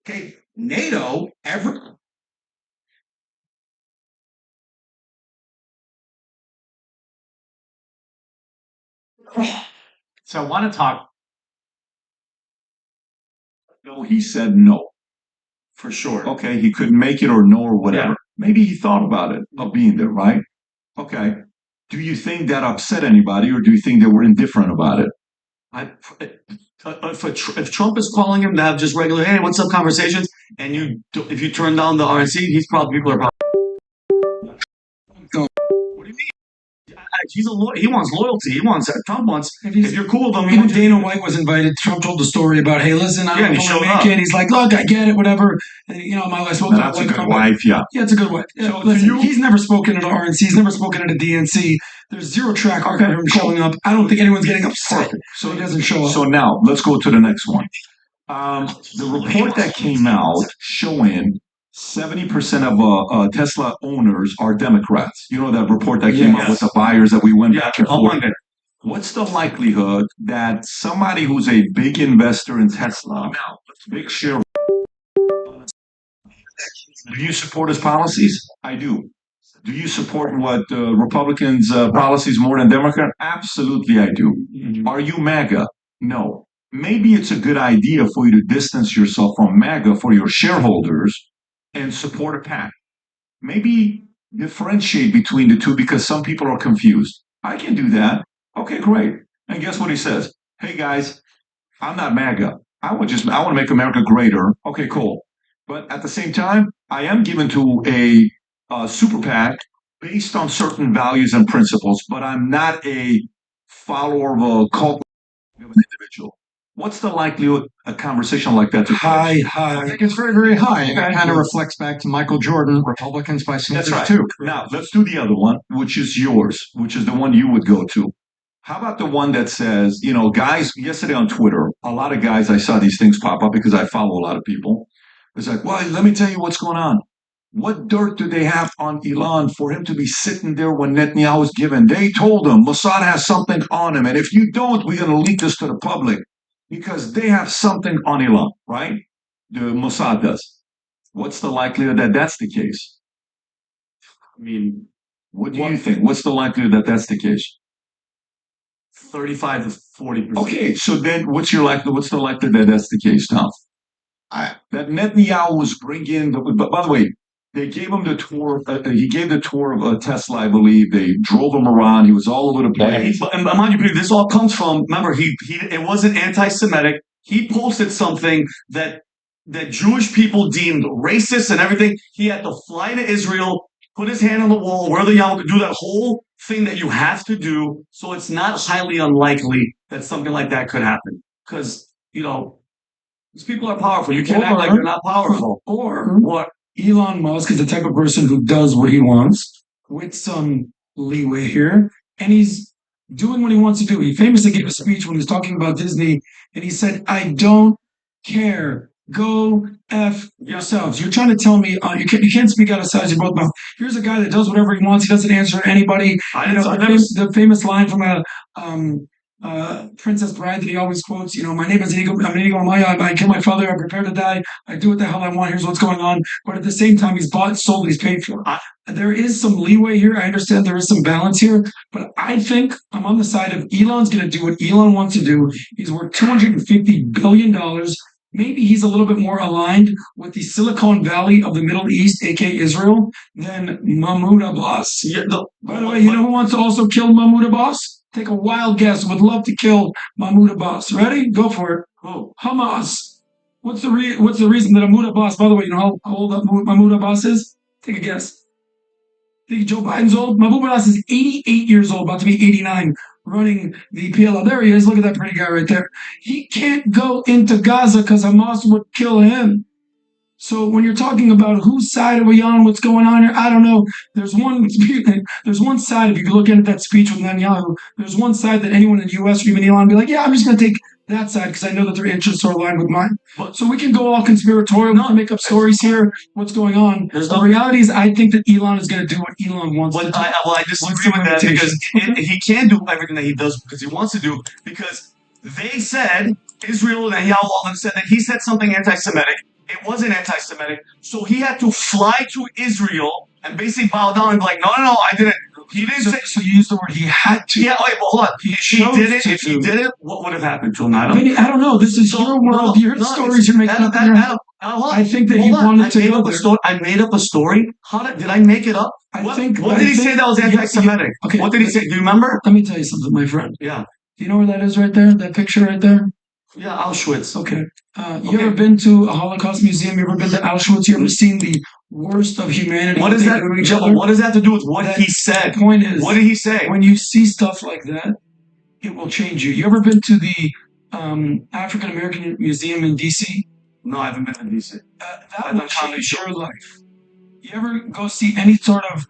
Okay, NATO, So I want to talk. No, he said no. for sure. Okay, he couldn't make it or no or whatever. Yeah. Maybe he thought about it, of being there, right? Okay. Do you think that upset anybody or do you think they were indifferent about it? I, if Trump is calling him to have just regular, hey, what's up conversations, and if you turn down the RNC, people are probably. What do you mean? He wants loyalty. Trump wants. If you're cool with him, Even Dana White was invited. Trump told the story about, hey, listen, I Yeah, don't and he want to showed make up. it. He's like, look, I get it, whatever. And, you know, my wife spoke Now, to that's a my good wife, yeah. Yeah, it's a good wife. Yeah, So, listen, he's never spoken at RNC. He's never spoken at a DNC. There's zero track record of him showing up. I don't think anyone's getting upset. Perfect. So he doesn't show up. So now let's go to the next one. The report that came out showing 70% of Tesla owners are Democrats. You know that report that came out with the buyers that we went back and forth. What's the likelihood that somebody who's a big investor in Tesla, big share, do you support his policies? I do. Do you support what Republicans' policies more than Democrat? Absolutely, I do. Are you MAGA? No. Maybe it's a good idea for you to distance yourself from MAGA for your shareholders and support a PAC. Maybe differentiate between the two because some people are confused. I can do that. Okay, great. And guess what he says? Hey guys, I'm not MAGA. I want to make America greater. Okay, cool. But at the same time, I am given to a super PAC based on certain values and principles, but I'm not a follower of a cult of an individual. What's the likelihood a conversation like that to High. I think it's very, very high. And that kind of reflects back to Michael Jordan, Republicans by Sanders, That's right. too. Now, let's do the other one, which is yours, which is the one you would go to. How about the one that says, you know, guys, yesterday on Twitter, a lot of guys, I saw these things pop up because I follow a lot of people. It's like, well, let me tell you what's going on. What dirt do they have on Elon for him to be sitting there when Netanyahu was given? They told him Mossad has something on him. And if you don't, we're going to leak this to the public because they have something on Elon, right? The Mossad does. What's the likelihood that that's the case? I mean, what do you think? What's the likelihood that that's the case? 35 to 40%. Okay, so then what's the likelihood that that's the case, Tom? That Netanyahu was bringing, but by the way, they gave him the tour. He gave the tour of Tesla, I believe. They drove him around. He was all over the place. And mind you, this all comes from. Remember, it wasn't anti-Semitic. He posted something that Jewish people deemed racist and everything. He had to fly to Israel, put his hand on the wall, wear the yarmulke, do that whole thing that you have to do. So it's not highly unlikely that something like that could happen. Because, you know, these people are powerful. You can't act like they're not powerful. Or what? Elon Musk is the type of person who does what he wants with some leeway here, and he's doing what he wants to do. He famously gave a speech when he was talking about Disney, and he said, I don't care. Go F yourselves. You're trying to tell me you can't speak out of size of both mouths. Here's a guy that does whatever he wants. He doesn't answer anybody. The famous line from Princess Bride that he always quotes, you know, my name is Inigo, I'm Inigo Maya, I kill my father, I'm prepared to die, I do what the hell I want, here's what's going on. But at the same time, he's bought, sold, he's paid for. There is some leeway here. I understand there is some balance here, but I think I'm on the side of Elon's going to do what Elon wants to do. He's worth $250 billion. Maybe he's a little bit more aligned with the Silicon Valley of the Middle East, aka Israel, than Mahmoud Abbas. By the way, you know who wants to also kill Mahmoud Abbas? Take a wild guess. Would love to kill Mahmoud Abbas. Ready? Go for it. Oh, Hamas. What's the reason that Mahmoud Abbas? By the way, you know how old Mahmoud Abbas is? Take a guess. Think Joe Biden's old? Mahmoud Abbas is 88 years old, about to be 89, running the PLO. There he is. Look at that pretty guy right there. He can't go into Gaza because Hamas would kill him. So when you're talking about whose side are we on, what's going on here, I don't know. There's one side, if you look at that speech with Netanyahu, there's one side that anyone in the U.S. or even Elon be like, yeah, I'm just going to take that side because I know that their interests are aligned with mine. So we can go all conspiratorial, not make up stories here, what's going on. The reality is I think that Elon is going to do what Elon wants to do. I disagree with that because he can't do everything that he does because he wants to do, because they said, Israel and Netanyahu all said that he said something anti-Semitic. It wasn't anti-Semitic. So he had to fly to Israel and basically bow down and be like, no, I didn't. He didn't say. So you used the word he had to. Yeah, wait, but hold on. If he chose did it, to if he do. did it, what would have happened to him, Adam? Vinny, I don't know. This is your world. Your stories you're making up in your head. I think that he wanted to go there. I made up a story. Did I make it up? What did he say that was anti-Semitic? Okay, What did he say? Do you remember? Let me tell you something, my friend. Yeah. Do you know where that is right there? That picture right there? Yeah, Auschwitz. Okay. You ever been to a Holocaust museum? You ever been to Auschwitz? You ever seen the worst of humanity? What does that? What does that have to do with what he said? The point is, what did he say? When you see stuff like that, it will change you. You ever been to the African American Museum in DC? No, I haven't been to DC. That will change your life. You ever go see any sort of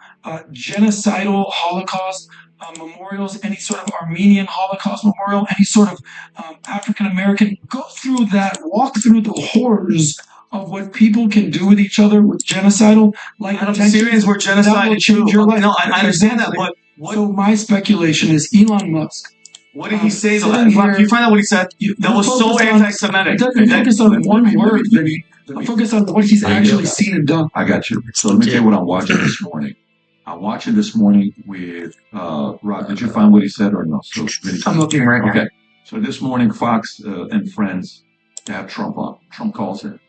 genocidal Holocaust memorials, any sort of Armenian Holocaust memorial, any sort of African American? Go through that, walk through the horrors of what people can do with each other with genocidal. Like Syrians were genocided too. No, I understand that, but so my speculation is Elon Musk. What did he say? Can you find out what he said? That was so anti-Semitic. It doesn't focus on one word, Vinny. Focus on what he's actually seen and done. I got you. So let me tell you what I'm watching this morning. I'm watching this morning with Rob. Did you find what he said or no? So I'm looking right now. Okay. So this morning, Fox and Friends have Trump on. Trump calls in.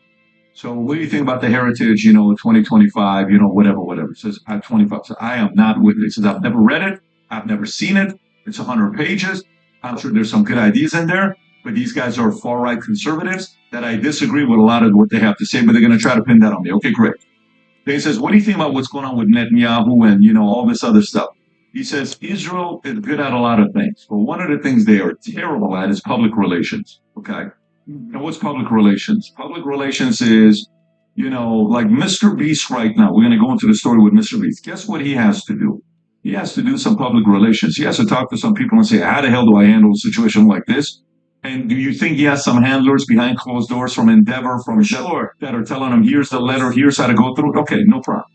So what do you think about the heritage, 2025, whatever. It says, I'm 25. So I am not with it. It says, I've never read it. I've never seen it. It's 100 pages. I'm sure there's some good ideas in there, but these guys are far-right conservatives that I disagree with a lot of what they have to say, but they're going to try to pin that on me. Okay, great. Then he says, what do you think about what's going on with Netanyahu and, all this other stuff? He says, Israel is good at a lot of things, but one of the things they are terrible at is public relations, okay? And what's public relations? Public relations is, like Mr. Beast right now. We're going to go into the story with Mr. Beast. Guess what he has to do? He has to do some public relations. He has to talk to some people and say, how the hell do I handle a situation like this? And do you think he has some handlers behind closed doors from Endeavor, that are telling him, here's the letter, here's how to go through it? Okay, no problem.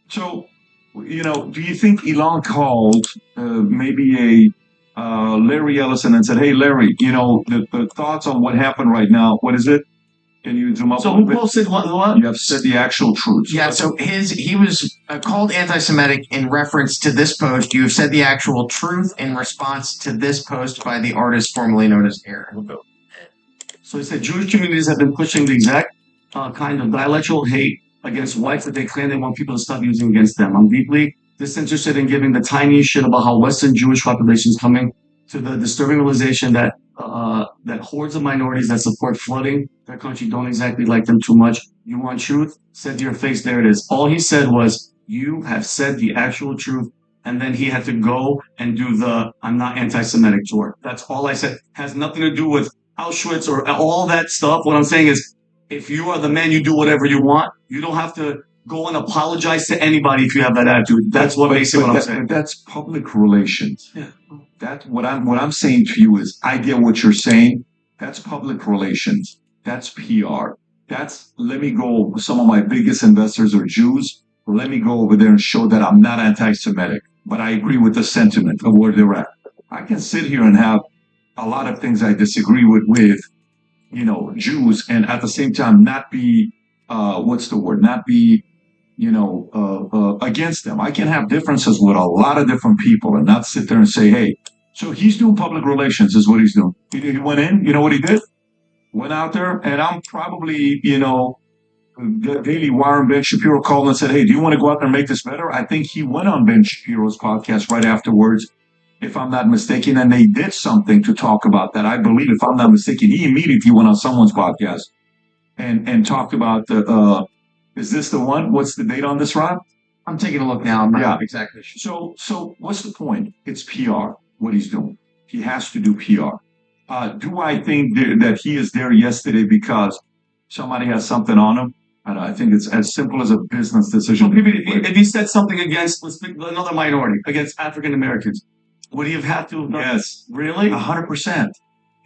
So, do you think Elon called maybe a Larry Ellison and said, hey, Larry, the thoughts on what happened right now, what is it? Can you zoom up? So who posted what? You have said the actual truth. Yeah, so he was called anti-Semitic in reference to this post. You have said the actual truth in response to this post by the artist formerly known as Aaron. So he said Jewish communities have been pushing the exact kind of dialectical hate against whites that they claim they want people to stop using against them. I'm deeply disinterested in giving the tiniest shit about how Western Jewish population is coming to the disturbing realization that that hordes of minorities that support flooding their country don't exactly like them too much. You want truth? Said to your face, there it is. All he said was, you have said the actual truth. And then he had to go and do the I'm not anti-Semitic tour. That's all I said. Has nothing to do with Auschwitz or all that stuff. What I'm saying is, if you are the man, you do whatever you want. You don't have to go and apologize to anybody if you have that attitude. That's basically what I'm saying. That's public relations. Yeah. That's what I'm saying to you is, I get what you're saying. That's public relations. That's PR. That's, let me go, some of my biggest investors are Jews. Let me go over there and show that I'm not anti-Semitic, but I agree with the sentiment of where they're at. I can sit here and have a lot of things I disagree with Jews, and at the same time not be, not be, against them. I can have differences with a lot of different people and not sit there and say, hey, so he's doing public relations is what he's doing. He went in, you know what he did? Went out there, and I'm probably, the Daily Wire and Ben Shapiro called and said, hey, do you want to go out there and make this better? I think he went on Ben Shapiro's podcast right afterwards, if I'm not mistaken, and they did something to talk about that. I believe, if I'm not mistaken, he immediately went on someone's podcast and talked about is this the one? What's the date on this, Rob? I'm taking a look now. I'm not exactly sure. So what's the point? It's PR, what he's doing. He has to do PR. Do I think that he is there yesterday because somebody has something on him? I think it's as simple as a business decision. So if he said something against another minority, against African Americans, would he have had to? Yes. Really? 100%.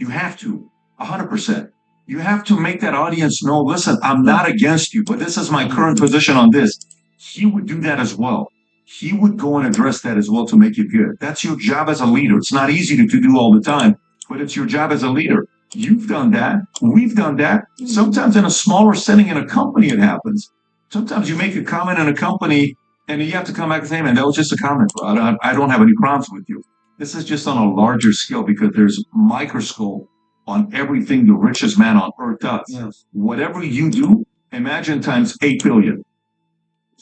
You have to. 100%. You have to make that audience know, listen, I'm not against you, but this is my current position on this. He would do that as well. He would go and address that as well to make it good. That's your job as a leader. It's not easy to do all the time, but it's your job as a leader You've done that. We've done that. Sometimes in a smaller setting in a company, it happens. Sometimes you make a comment in a company and you have to come back and say, man, that was just a comment, bro. I don't have any problems with you. This is just on a larger scale because there's a microscope on everything the richest man on earth does. Yes. Whatever you do, imagine times 8 billion.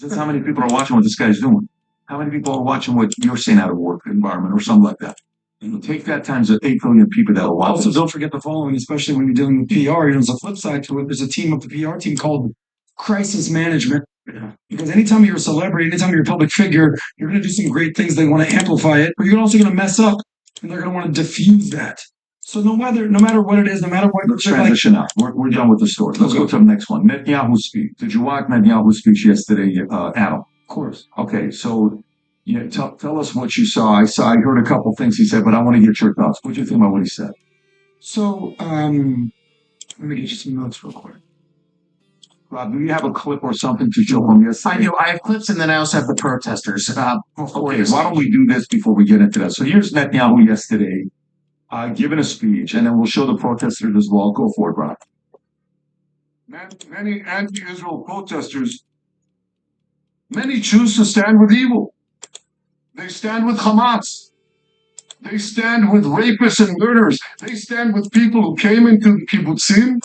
That's how many people are watching what this guy's doing. How many people are watching what you're saying out of work environment or something like that? You take that times the 8 billion people that will watch. Also, don't forget the following, especially when you're dealing with PR. There's a flip side to it. There's a team of the PR team called crisis management. Yeah. Because anytime you're a celebrity, anytime you're a public figure, you're going to do some great things. They want to amplify it, but you're also going to mess up, and they're going to want to diffuse that. So no matter what it is, no matter what. Let's transition out. We're done with the story. Let's go to the next one. Netanyahu's speech. Did you watch Netanyahu's speech yesterday, Adam? Of course. Okay, so tell us what you saw. I heard a couple things he said, but I want to get your thoughts. What do you think about what he said? So let me get you some notes real quick. Rob, do you have a clip or something to show from yesterday? I do. I have clips, and then I also have the protesters. Okay, why don't we do this before we get into that? So here's Netanyahu yesterday giving a speech, and then we'll show the protesters as well. Go for it, Rob. Many anti-Israel protesters, many choose to stand with evil. They stand with Hamas. They stand with rapists and murderers. They stand with people who came into the kibbutzim,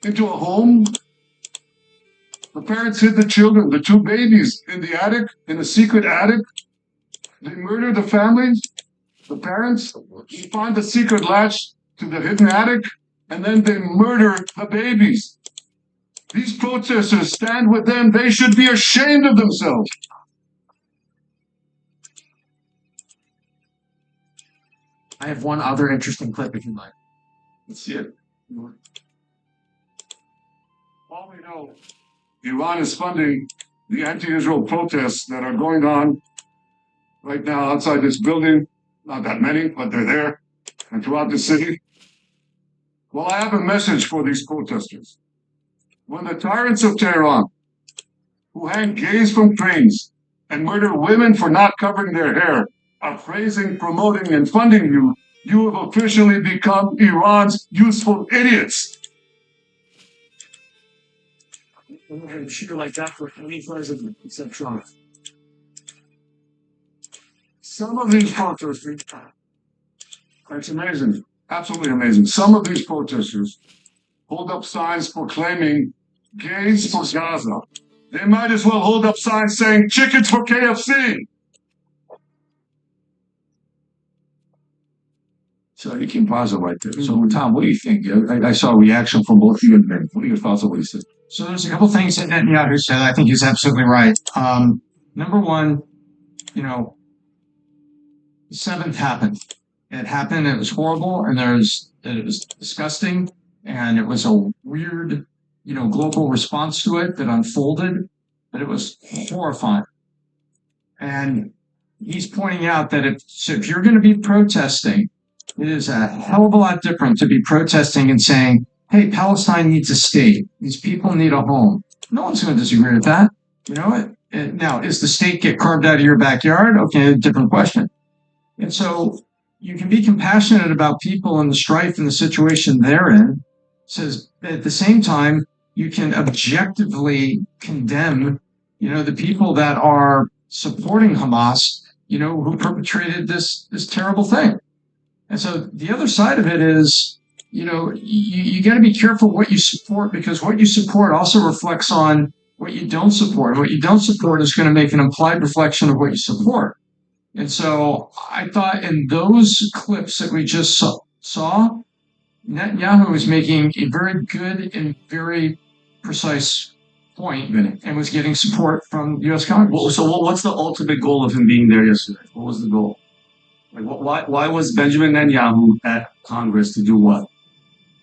into a home. The parents hid the children, the 2 babies in the attic, in a secret attic. They murder the families, the parents. They find the secret latch to the hidden attic, and then they murder the babies. These protesters stand with them. They should be ashamed of themselves. I have one other interesting clip if you'd like. Let's see it. All we know, Iran is funding the anti-Israel protests that are going on right now outside this building. Not that many, but they're there, and throughout the city. Well, I have a message for these protesters. When the tyrants of Tehran, who hang gays from cranes and murder women for not covering their hair, are praising, promoting, and funding you, you have officially become Iran's useful idiots. Shoot like that for any president except Trump. Some of these protesters, it's amazing, absolutely amazing. Some of these protesters hold up signs proclaiming gays for Gaza. They might as well hold up signs saying chickens for KFC. So you can pause it right there. So, Tom, what do you think? I saw a reaction from both of you. What are your thoughts on what he said? So there's a couple things that Netanyahu said. I think he's absolutely right. Number one, the 7th happened. It happened. It was horrible, and it was disgusting, and it was a weird, global response to it that unfolded, but it was horrifying. And he's pointing out that if you're going to be protesting, it is a hell of a lot different to be protesting and saying, hey, Palestine needs a state. These people need a home. No one's going to disagree with that. You know what? Now, is the state get carved out of your backyard? Okay, different question. And so you can be compassionate about people and the strife and the situation they're in. Says at the same time, you can objectively condemn, the people that are supporting Hamas, who perpetrated this terrible thing. And so the other side of it is, you got to be careful what you support, because what you support also reflects on what you don't support. And what you don't support is going to make an implied reflection of what you support. And so I thought in those clips that we just saw, Netanyahu was making a very good and very precise point and was getting support from U.S. Congress. Well, so what's the ultimate goal of him being there yesterday? What was the goal? Like, why was Benjamin Netanyahu at Congress to do what?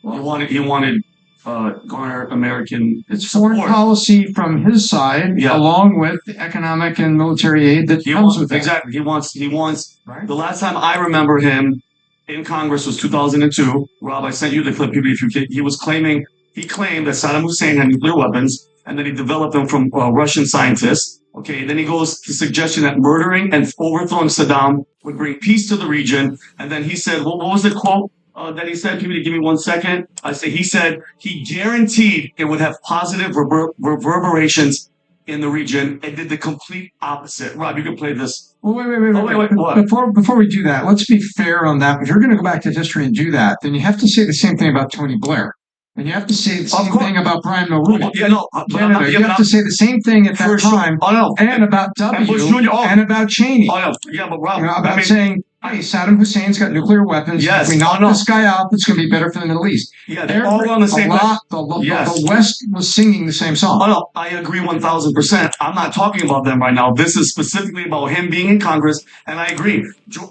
Well, he wanted garner American foreign policy from his side, along with the economic and military aid that comes with it. Exactly. He wants. Right. The last time I remember him in Congress was 2002. Rob, I sent you the clip. He claimed that Saddam Hussein had nuclear weapons, and then he developed them from Russian scientists. Okay, then he goes to suggestion that murdering and overthrowing Saddam would bring peace to the region. And then he said, well, what was the quote? that he said, give me 1 second. He said he guaranteed it would have positive reverberations in the region and did the complete opposite. Rob, you can play this. Well, wait. What? Before we do that, let's be fair on that. If you're going to go back to history and do that, then you have to say the same thing about Tony Blair. And you have to say the same thing about Brian Mulroney. Yeah, no, Canada. You have to say the same thing at that time. Oh, no. And about W. Bush Jr. And about Cheney. Oh, no. Yeah, but Rob, About saying, hey, Saddam Hussein's got nuclear weapons. Yes. If we knock this guy out, it's going to be better for the Middle East. Yeah, they're all on the same page. The West was singing the same song. Oh, no, I agree 1,000%. I'm not talking about them right now. This is specifically about him being in Congress, and I agree.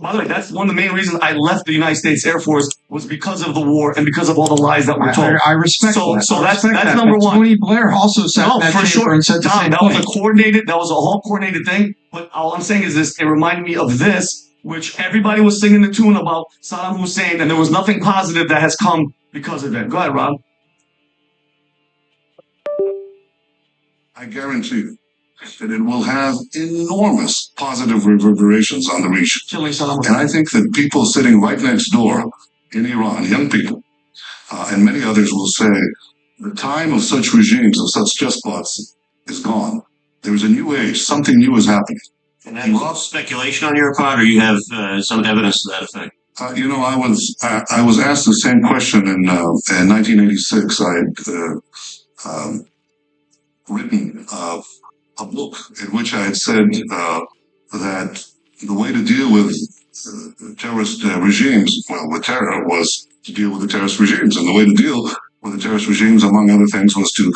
By the way, that's one of the main reasons I left the United States Air Force was because of the war and because of all the lies that were told. I respect that. So that's number one. Tony Blair also said that for sure. And said the same that thing. was a whole coordinated thing. But all I'm saying is this: it reminded me of this, which everybody was singing the tune about Saddam Hussein, and there was nothing positive that has come because of it. Go ahead, Rob. I guarantee you that it will have enormous positive reverberations on the region. Killing Saddam And Hussein. I think that people sitting right next door in Iran, young people, and many others will say, the time of such regimes, of such despots, is gone. There is a new age. Something new is happening. And that's speculation on your part, or you have some evidence to that effect? I was asked the same question in 1986. I had written a book in which I had said that the way to deal with terrorist regimes, with terror, was to deal with the terrorist regimes. And the way to deal with the terrorist regimes, among other things, was to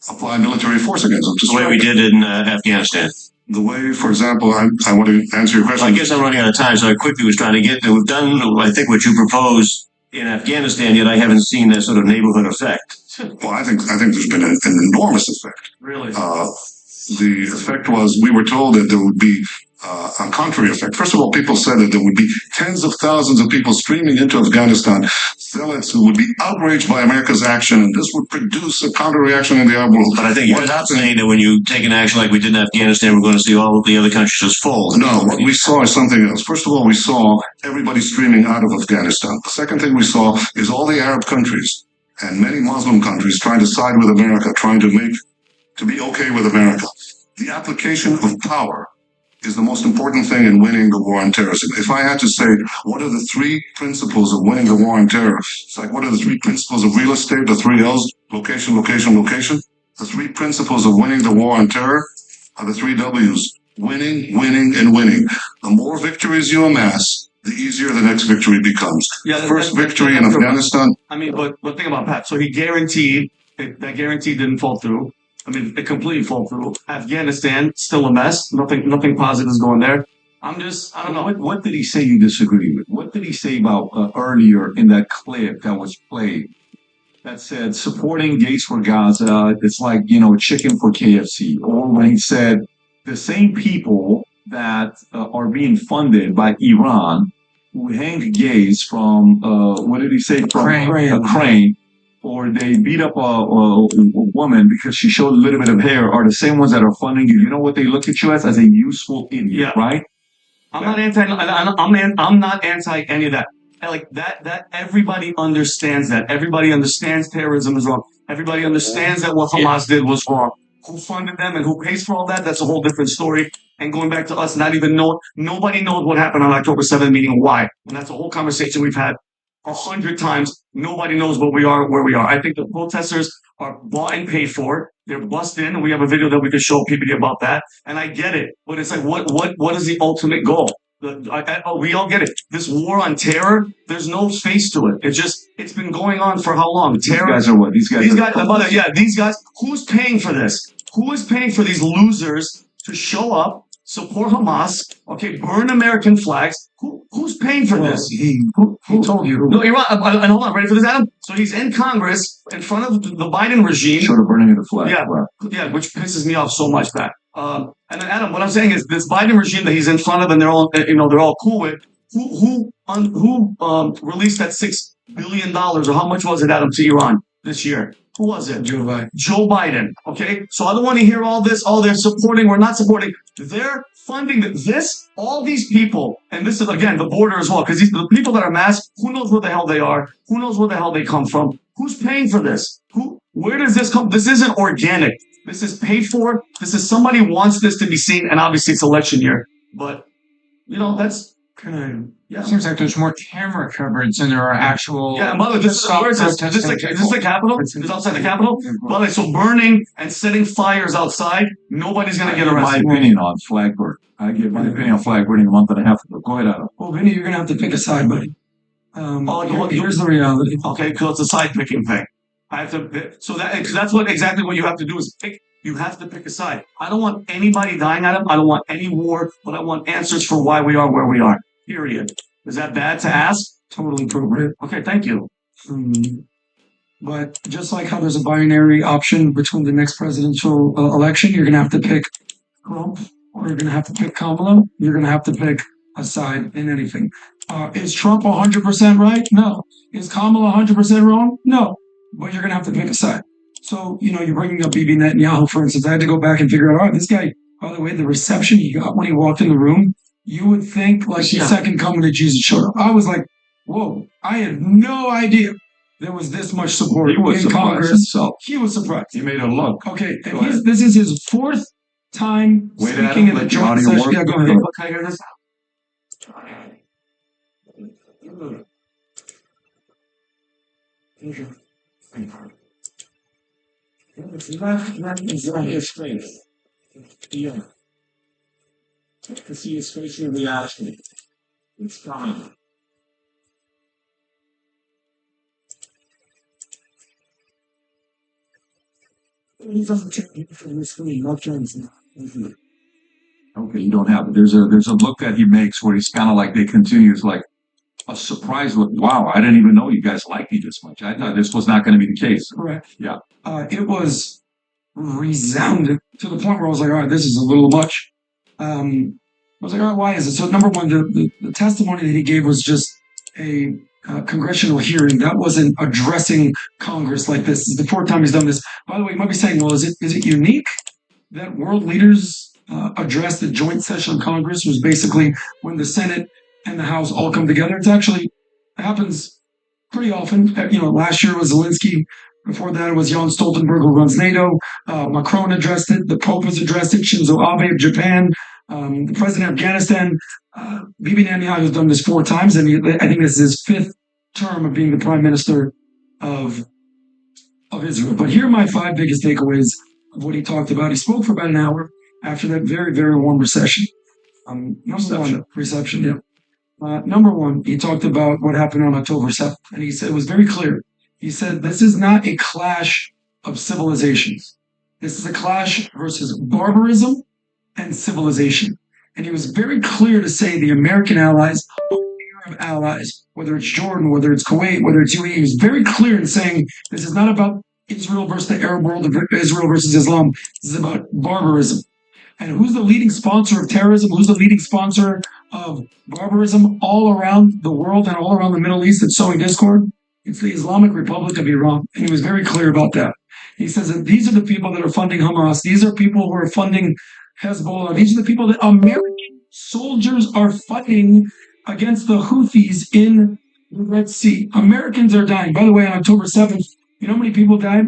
apply military force against them. The way we did in Afghanistan. The way, for example, I want to answer your question. I guess I'm running out of time, so I quickly was trying to get to. We've done, I think, what you proposed in Afghanistan, yet I haven't seen that sort of neighborhood effect. Well, I think there's been an enormous effect. Really? The effect was we were told that there would be a contrary effect. First of all, people said that there would be tens of thousands of people streaming into Afghanistan, zealots who would be outraged by America's action, and this would produce a counter-reaction in the Arab world. But I think you're not saying that when you take an action like we did in Afghanistan, we're going to see all of the other countries just fold. No, what we saw is something else. First of all, we saw everybody streaming out of Afghanistan. The second thing we saw is all the Arab countries and many Muslim countries trying to side with America, trying to be okay with America. The application of power is the most important thing in winning the war on terrorism. If I had to say, what are the three principles of winning the war on terror? It's like, what are the three principles of real estate? The three L's, location, location, location. The three principles of winning the war on terror are the three W's, winning, winning, and winning. The more victories you amass, the easier the next victory becomes. Yeah, First victory in Afghanistan. I mean, but think about Pat. So he guaranteed that guarantee didn't fall through. I mean, it completely fall through. Afghanistan, still a mess. Nothing positive is going there. I don't know. What did he say you disagree with? What did he say about earlier in that clip that was played that said supporting gates for Gaza, it's like, chicken for KFC? Or when he said the same people that are being funded by Iran who hang gays from, what did he say? From a crane. Or they beat up a woman because she showed a little bit of hair, are the same ones that are funding you. You know what they look at you as a useful idiot, right? I'm not anti any of that. Like that everybody understands that. Everybody understands terrorism is wrong. Everybody understands that what Hamas did was wrong. Who funded them and who pays for all that, that's a whole different story. And going back to us, nobody knows what happened on October 7th meeting and why. And that's a whole conversation we've had 100 times. Nobody knows where we are. I think the protesters are bought and paid for. They're bussed in, and we have a video that we could show PPD about that. And I get it, but it's like, what is the ultimate goal? We all get it. This war on terror, there's no face to it. It's been going on for how long? Terror. These guys are what? These guys. Who's paying for this? Who is paying for these losers to show up, support Hamas, burn American flags? Who's paying for this? He told you. No, you're right. And hold on, ready for this, Adam? So he's in Congress in front of the Biden regime. Showed a burning of the flag. Yeah, which pisses me off so much, Pat. And then, Adam, what I'm saying is this Biden regime that he's in front of and they're all cool with. Who released that $6 billion, or how much was it, Adam, to Iran this year? Who was it? Joe Biden. Joe Biden. Okay, so I don't want to hear all this. Oh, they're supporting. We're not supporting. They're funding this. All these people, and this is again the border as well, because the people that are masked. Who knows where the hell they are? Who knows where the hell they come from? Who's paying for this? Where does this come? This isn't organic. This is paid for. This is somebody wants this to be seen, and obviously it's election year. But that's kind of. Yeah. Seems like there's more camera coverage than there are actual. Yeah, and by the way, where is this? Is this the Capitol? Is this outside the Capitol? By the way, so burning and setting fires outside, nobody's going to get arrested. My opinion on flag burning. I give my opinion on flag burning a month and a half ago. Go ahead, Adam. Well, Vinny, you're going to have to pick a side, buddy. Here's the reality. Okay, because it's a side picking thing. I have to. So that's exactly what you have to do is pick. You have to pick a side. I don't want anybody dying, Adam. I don't want any war, but I want answers for why we are where we are. Period. Is that bad to ask? Totally appropriate. Okay, thank you. But just like how there's a binary option between the next presidential election, you're going to have to pick Trump or you're going to have to pick Kamala. You're going to have to pick a side in anything. Is Trump 100% right? No. Is Kamala 100% wrong? No. But you're going to have to pick a side. So, you're bringing up Bibi Netanyahu, for instance. I had to go back and figure out, all right, this guy, by the way, the reception he got when he walked in the room, you would think like the second coming of Jesus showed up. I was like, whoa, I had no idea there was this much support in Congress. Himself. He was surprised. He made a look. Okay, and this is his fourth time speaking in the joint session. Yeah, go ahead. Can I hear this? To see his facial reaction. It's coming. He doesn't take you from the screen, no chance. Okay, you don't have it. There's a look that he makes where he's kind of like, they continues like a surprise look. Wow, I didn't even know you guys liked me this much. I thought this was not going to be the case. Correct. Yeah. It was resounding to the point where I was like, all right, this is a little much. I was like, all right, why is it? So number one, the testimony that he gave was just a congressional hearing. That wasn't addressing Congress like this. This is the fourth time he's done this. By the way, you might be saying, well, is it unique that world leaders address the joint session of Congress, was basically when the Senate and the House all come together? It happens pretty often. Last year was Zelensky. Before that, it was Jan Stoltenberg, who runs NATO. Macron addressed it. The Pope has addressed it. Shinzo Abe of Japan. The president of Afghanistan. Bibi Netanyahu has done this 4 times, and I think this is his 5th term of being the prime minister of Israel. But here are my 5 biggest takeaways of what he talked about. He spoke for about an hour after that very, very warm reception. Reception, yeah. Number one, he talked about what happened on October 7th, and he said it was very clear. He said, this is not a clash of civilizations. This is a clash versus barbarism and civilization. And he was very clear to say the American allies, Arab allies, whether it's Jordan, whether it's Kuwait, whether it's UAE, he was very clear in saying this is not about Israel versus the Arab world, Israel versus Islam. This is about barbarism. And who's the leading sponsor of terrorism? Who's the leading sponsor of barbarism all around the world and all around the Middle East that's sowing discord? It's the Islamic Republic of Iran. And he was very clear about that. He says that these are the people that are funding Hamas. These are people who are funding Hezbollah. These are the people that American soldiers are fighting against the Houthis in the Red Sea. Americans are dying. By the way, on October 7th, you know how many people died?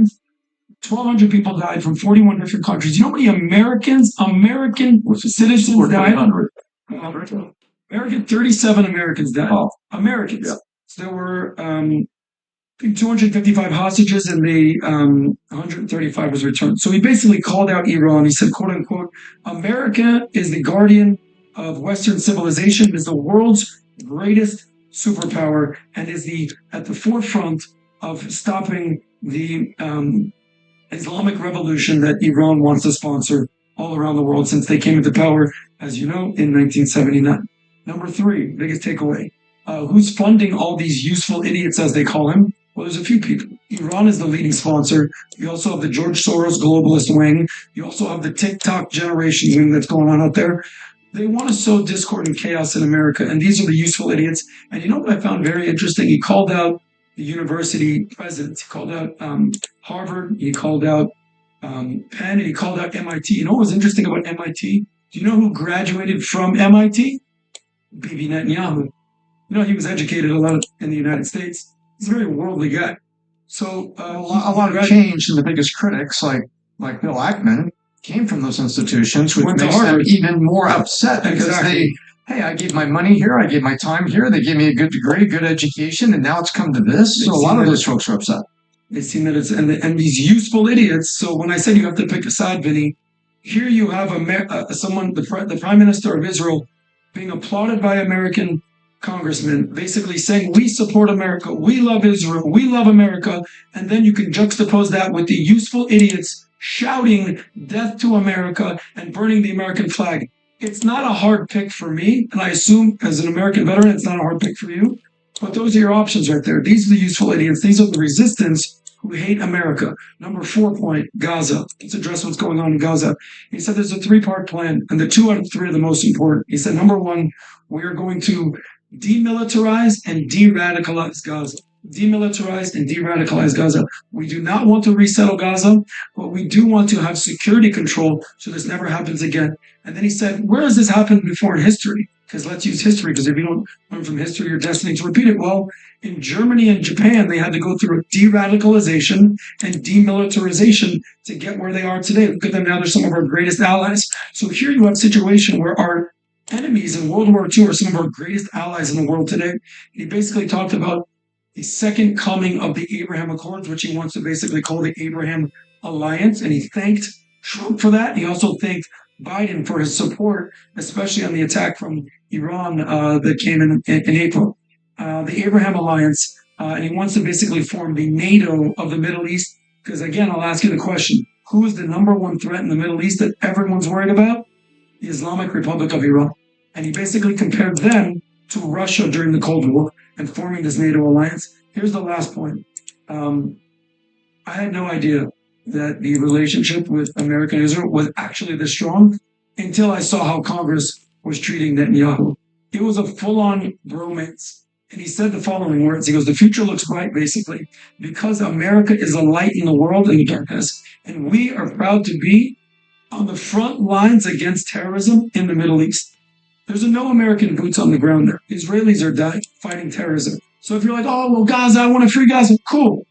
1,200 people died from 41 different countries. You know how many American citizens died? 37 Americans died. Oh. Americans. Yeah. So there were 255 hostages, and 135 was returned. So he basically called out Iran. He said, quote unquote, America is the guardian of Western civilization, is the world's greatest superpower, and is at the forefront of stopping the Islamic revolution that Iran wants to sponsor all around the world since they came into power, as you know, in 1979. Number 3, biggest takeaway. Who's funding all these useful idiots, as they call him? Well, there's a few people. Iran is the leading sponsor. You also have the George Soros globalist wing. You also have the TikTok generation wing that's going on out there. They want to sow discord and chaos in America, and these are the useful idiots. And you know what I found very interesting? He called out the university presidents. He called out Harvard, he called out Penn, and he called out MIT. You know what was interesting about MIT? Do you know who graduated from MIT? Bibi Netanyahu. You know, he was educated a lot in the United States. He's a very worldly guy. So a lot of change, and the biggest critics, like Bill Ackman, came from those institutions, which makes them even more upset because hey, I gave my money here, I gave my time here, they gave me a good degree, good education, and now it's come to this. So a lot of those folks are upset. They seem that it's and these useful idiots. So when I said you have to pick a side, Vinny, here you have someone, the Prime Minister of Israel, being applauded by American congressmen, basically saying, we support America, we love Israel, we love America, and then you can juxtapose that with the useful idiots shouting death to America and burning the American flag. It's not a hard pick for me, and I assume as an American veteran, it's not a hard pick for you, but those are your options right there. These are the useful idiots. These are the resistance who hate America. Number 4 point, Gaza. Let's address what's going on in Gaza. He said there's a 3-part plan, and the 2 out of 3 are the most important. He said, number 1, we are going to demilitarize and de-radicalize Gaza. Demilitarize and de-radicalize Gaza. We do not want to resettle Gaza, but we do want to have security control so this never happens again. And then he said, where has this happened before in history? Because let's use history, because if you don't learn from history, you're destined to repeat it. Well, in Germany and Japan, they had to go through de-radicalization and demilitarization to get where they are today. Look at them now, they're some of our greatest allies. So here you have a situation where our enemies in World War II are some of our greatest allies in the world today. He basically talked about the second coming of the Abraham Accords, which he wants to basically call the Abraham Alliance, and he thanked Trump for that. He also thanked Biden for his support, especially on the attack from Iran that came in April. The Abraham Alliance, and he wants to basically form the NATO of the Middle East, because again, I'll ask you the question, who is the number 1 threat in the Middle East that everyone's worried about? The Islamic Republic of Iran. And he basically compared them to Russia during the Cold War and forming this NATO alliance. Here's the last point. I had no idea that the relationship with America and Israel was actually this strong until I saw how Congress was treating Netanyahu. It was a full-on bromance. And he said the following words. He goes, the future looks bright, basically, because America is a light in the world in the darkness. And we are proud to be on the front lines against terrorism in the Middle East. There's no American boots on the ground there. Israelis are dying, fighting terrorism. So if you're like, oh, well, Gaza, I want to free Gaza, cool.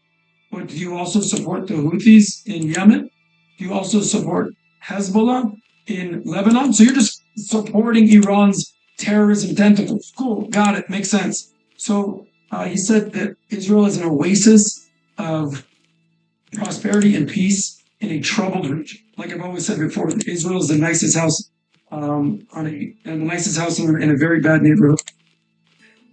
But do you also support the Houthis in Yemen? Do you also support Hezbollah in Lebanon? So you're just supporting Iran's terrorism tentacles. Cool, got it, makes sense. So he said that Israel is an oasis of prosperity and peace in a troubled region. Like I've always said before, Israel is the nicest house in a very bad neighborhood.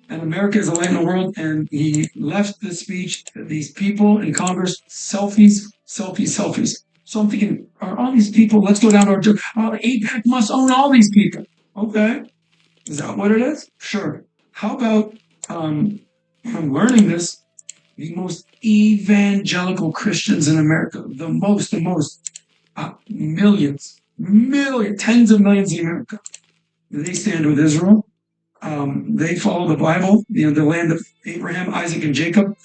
And America is a light in the world. And he left the speech, these people in Congress, selfies. So I'm thinking, are all these people, let's go down to our APAC must own all these people. Okay. Is that what it is? Sure. How about, I'm learning this, the most evangelical Christians in America, the most, millions, tens of millions in America. They stand with Israel. They follow the Bible, the land of Abraham, Isaac, and Jacob.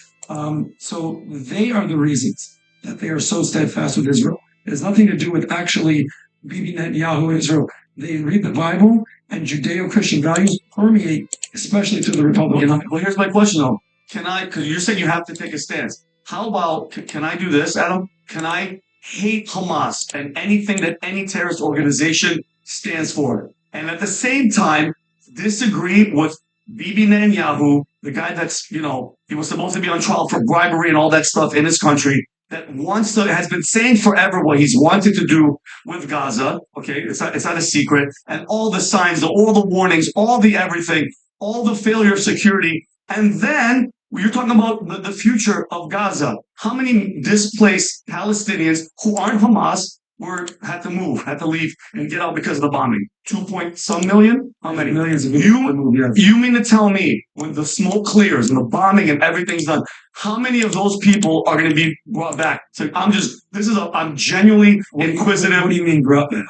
So they are the reasons that they are so steadfast with Israel. It has nothing to do with actually Bibi Netanyahu and Israel. They read the Bible, and Judeo-Christian values permeate, especially through the Republican. Well, here's my question, though. Can I, because you're saying you have to take a stance. How about, can I do this, Adam? Can I hate Hamas and anything that any terrorist organization stands for? And at the same time, disagree with Bibi Netanyahu, the guy that's, he was supposed to be on trial for bribery and all that stuff in his country, that has been saying forever what he's wanted to do with Gaza. Okay, it's not a secret. And all the signs, all the warnings, all the everything, all the failure of security. And then you're talking about the future of Gaza. How many displaced Palestinians who aren't Hamas had to leave and get out because of the bombing? 2-point-some million? How many? Millions of people. You mean to tell me when the smoke clears and the bombing and everything's done, how many of those people are going to be brought back? So I'm genuinely inquisitive. What do you mean brought back?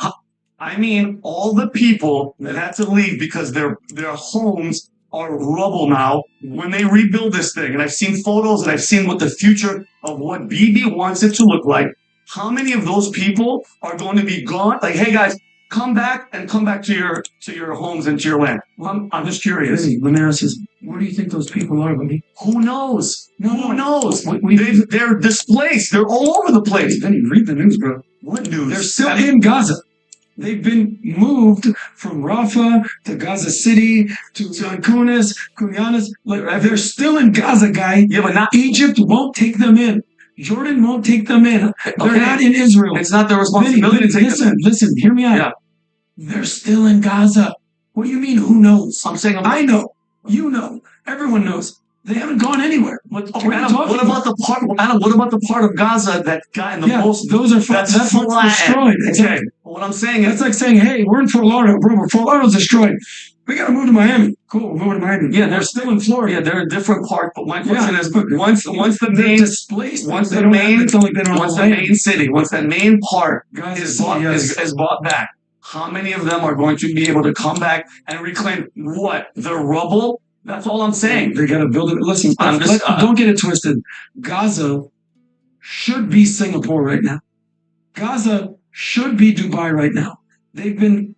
I mean all the people that had to leave because their homes are rubble now when they rebuild this thing. And I've seen photos and I've seen what the future of what Bibi wants it to look like. How many of those people are going to be gone? Like, hey guys, come back to your homes and to your land. I'm just curious. Lemaire says, where do you think those people are, buddy? Who knows? Who knows? We They're displaced. They're all over the place. Then you read the news, bro. What news? They're still in Gaza. They've been moved from Rafah to Gaza City to Kunyanis. Like, they're still in Gaza, guy. Yeah, but not Egypt won't take them in. Jordan won't take them in. They're not in Israel. It's not their responsibility to take them in. Listen, hear me out. Yeah. They're still in Gaza. What do you mean, who knows? I'm saying I know. You know. Everyone knows. They haven't gone anywhere. What about the part of Gaza that got in the most? Those are that's destroyed. Okay. What I'm saying is, that's like saying, "Hey, we're in Fort Lauderdale, bro. Fort Lauderdale's destroyed. We got to move to Miami." Cool, we're moving to Miami. Yeah, they're still in Florida. Yeah, they're a different part. But my question is, once the main part is bought back, how many of them are going to be able to come back and reclaim what? The rubble? That's all I'm saying. They got to build it. Listen, don't get it twisted. Gaza should be Singapore right now. Gaza should be Dubai right now. They've been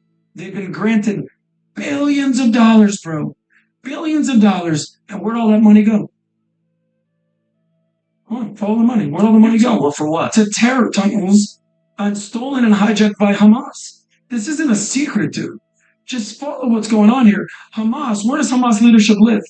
granted billions of dollars, bro. Billions of dollars. And where'd all that money go? Follow the money. Where'd all the money go? Well, for what? To terror tunnels and stolen and hijacked by Hamas. This isn't a secret, dude. Just follow what's going on here. Hamas, where does Hamas leadership live?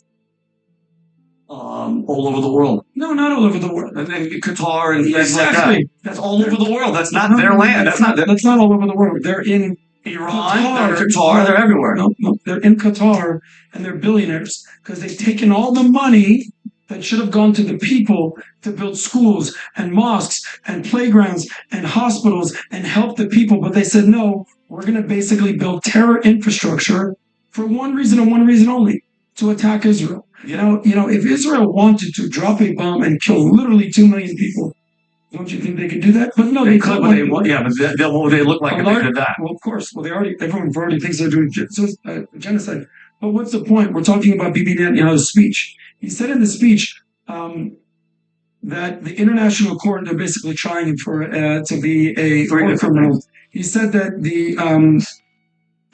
All over the world. No, not all over the world. And then Qatar and exactly. Like that. That's all over the world. That's not their land. That's not all over the world. They're in Iran, Qatar, they're everywhere. No, they're in Qatar and they're billionaires because they've taken all the money that should have gone to the people to build schools and mosques and playgrounds and hospitals and help the people. But they said, no, we're going to basically build terror infrastructure for one reason and one reason only, to attack Israel. You know, if Israel wanted to drop a bomb and kill literally 2 million people, don't you think they could do that? But no, they could. But they look like if they did that. Well, of course. Well, everyone already thinks they're doing genocide. But what's the point? We're talking about Bibi Netanyahu's speech. He said in the speech that the international court, they're basically trying him to be a war criminal. He said that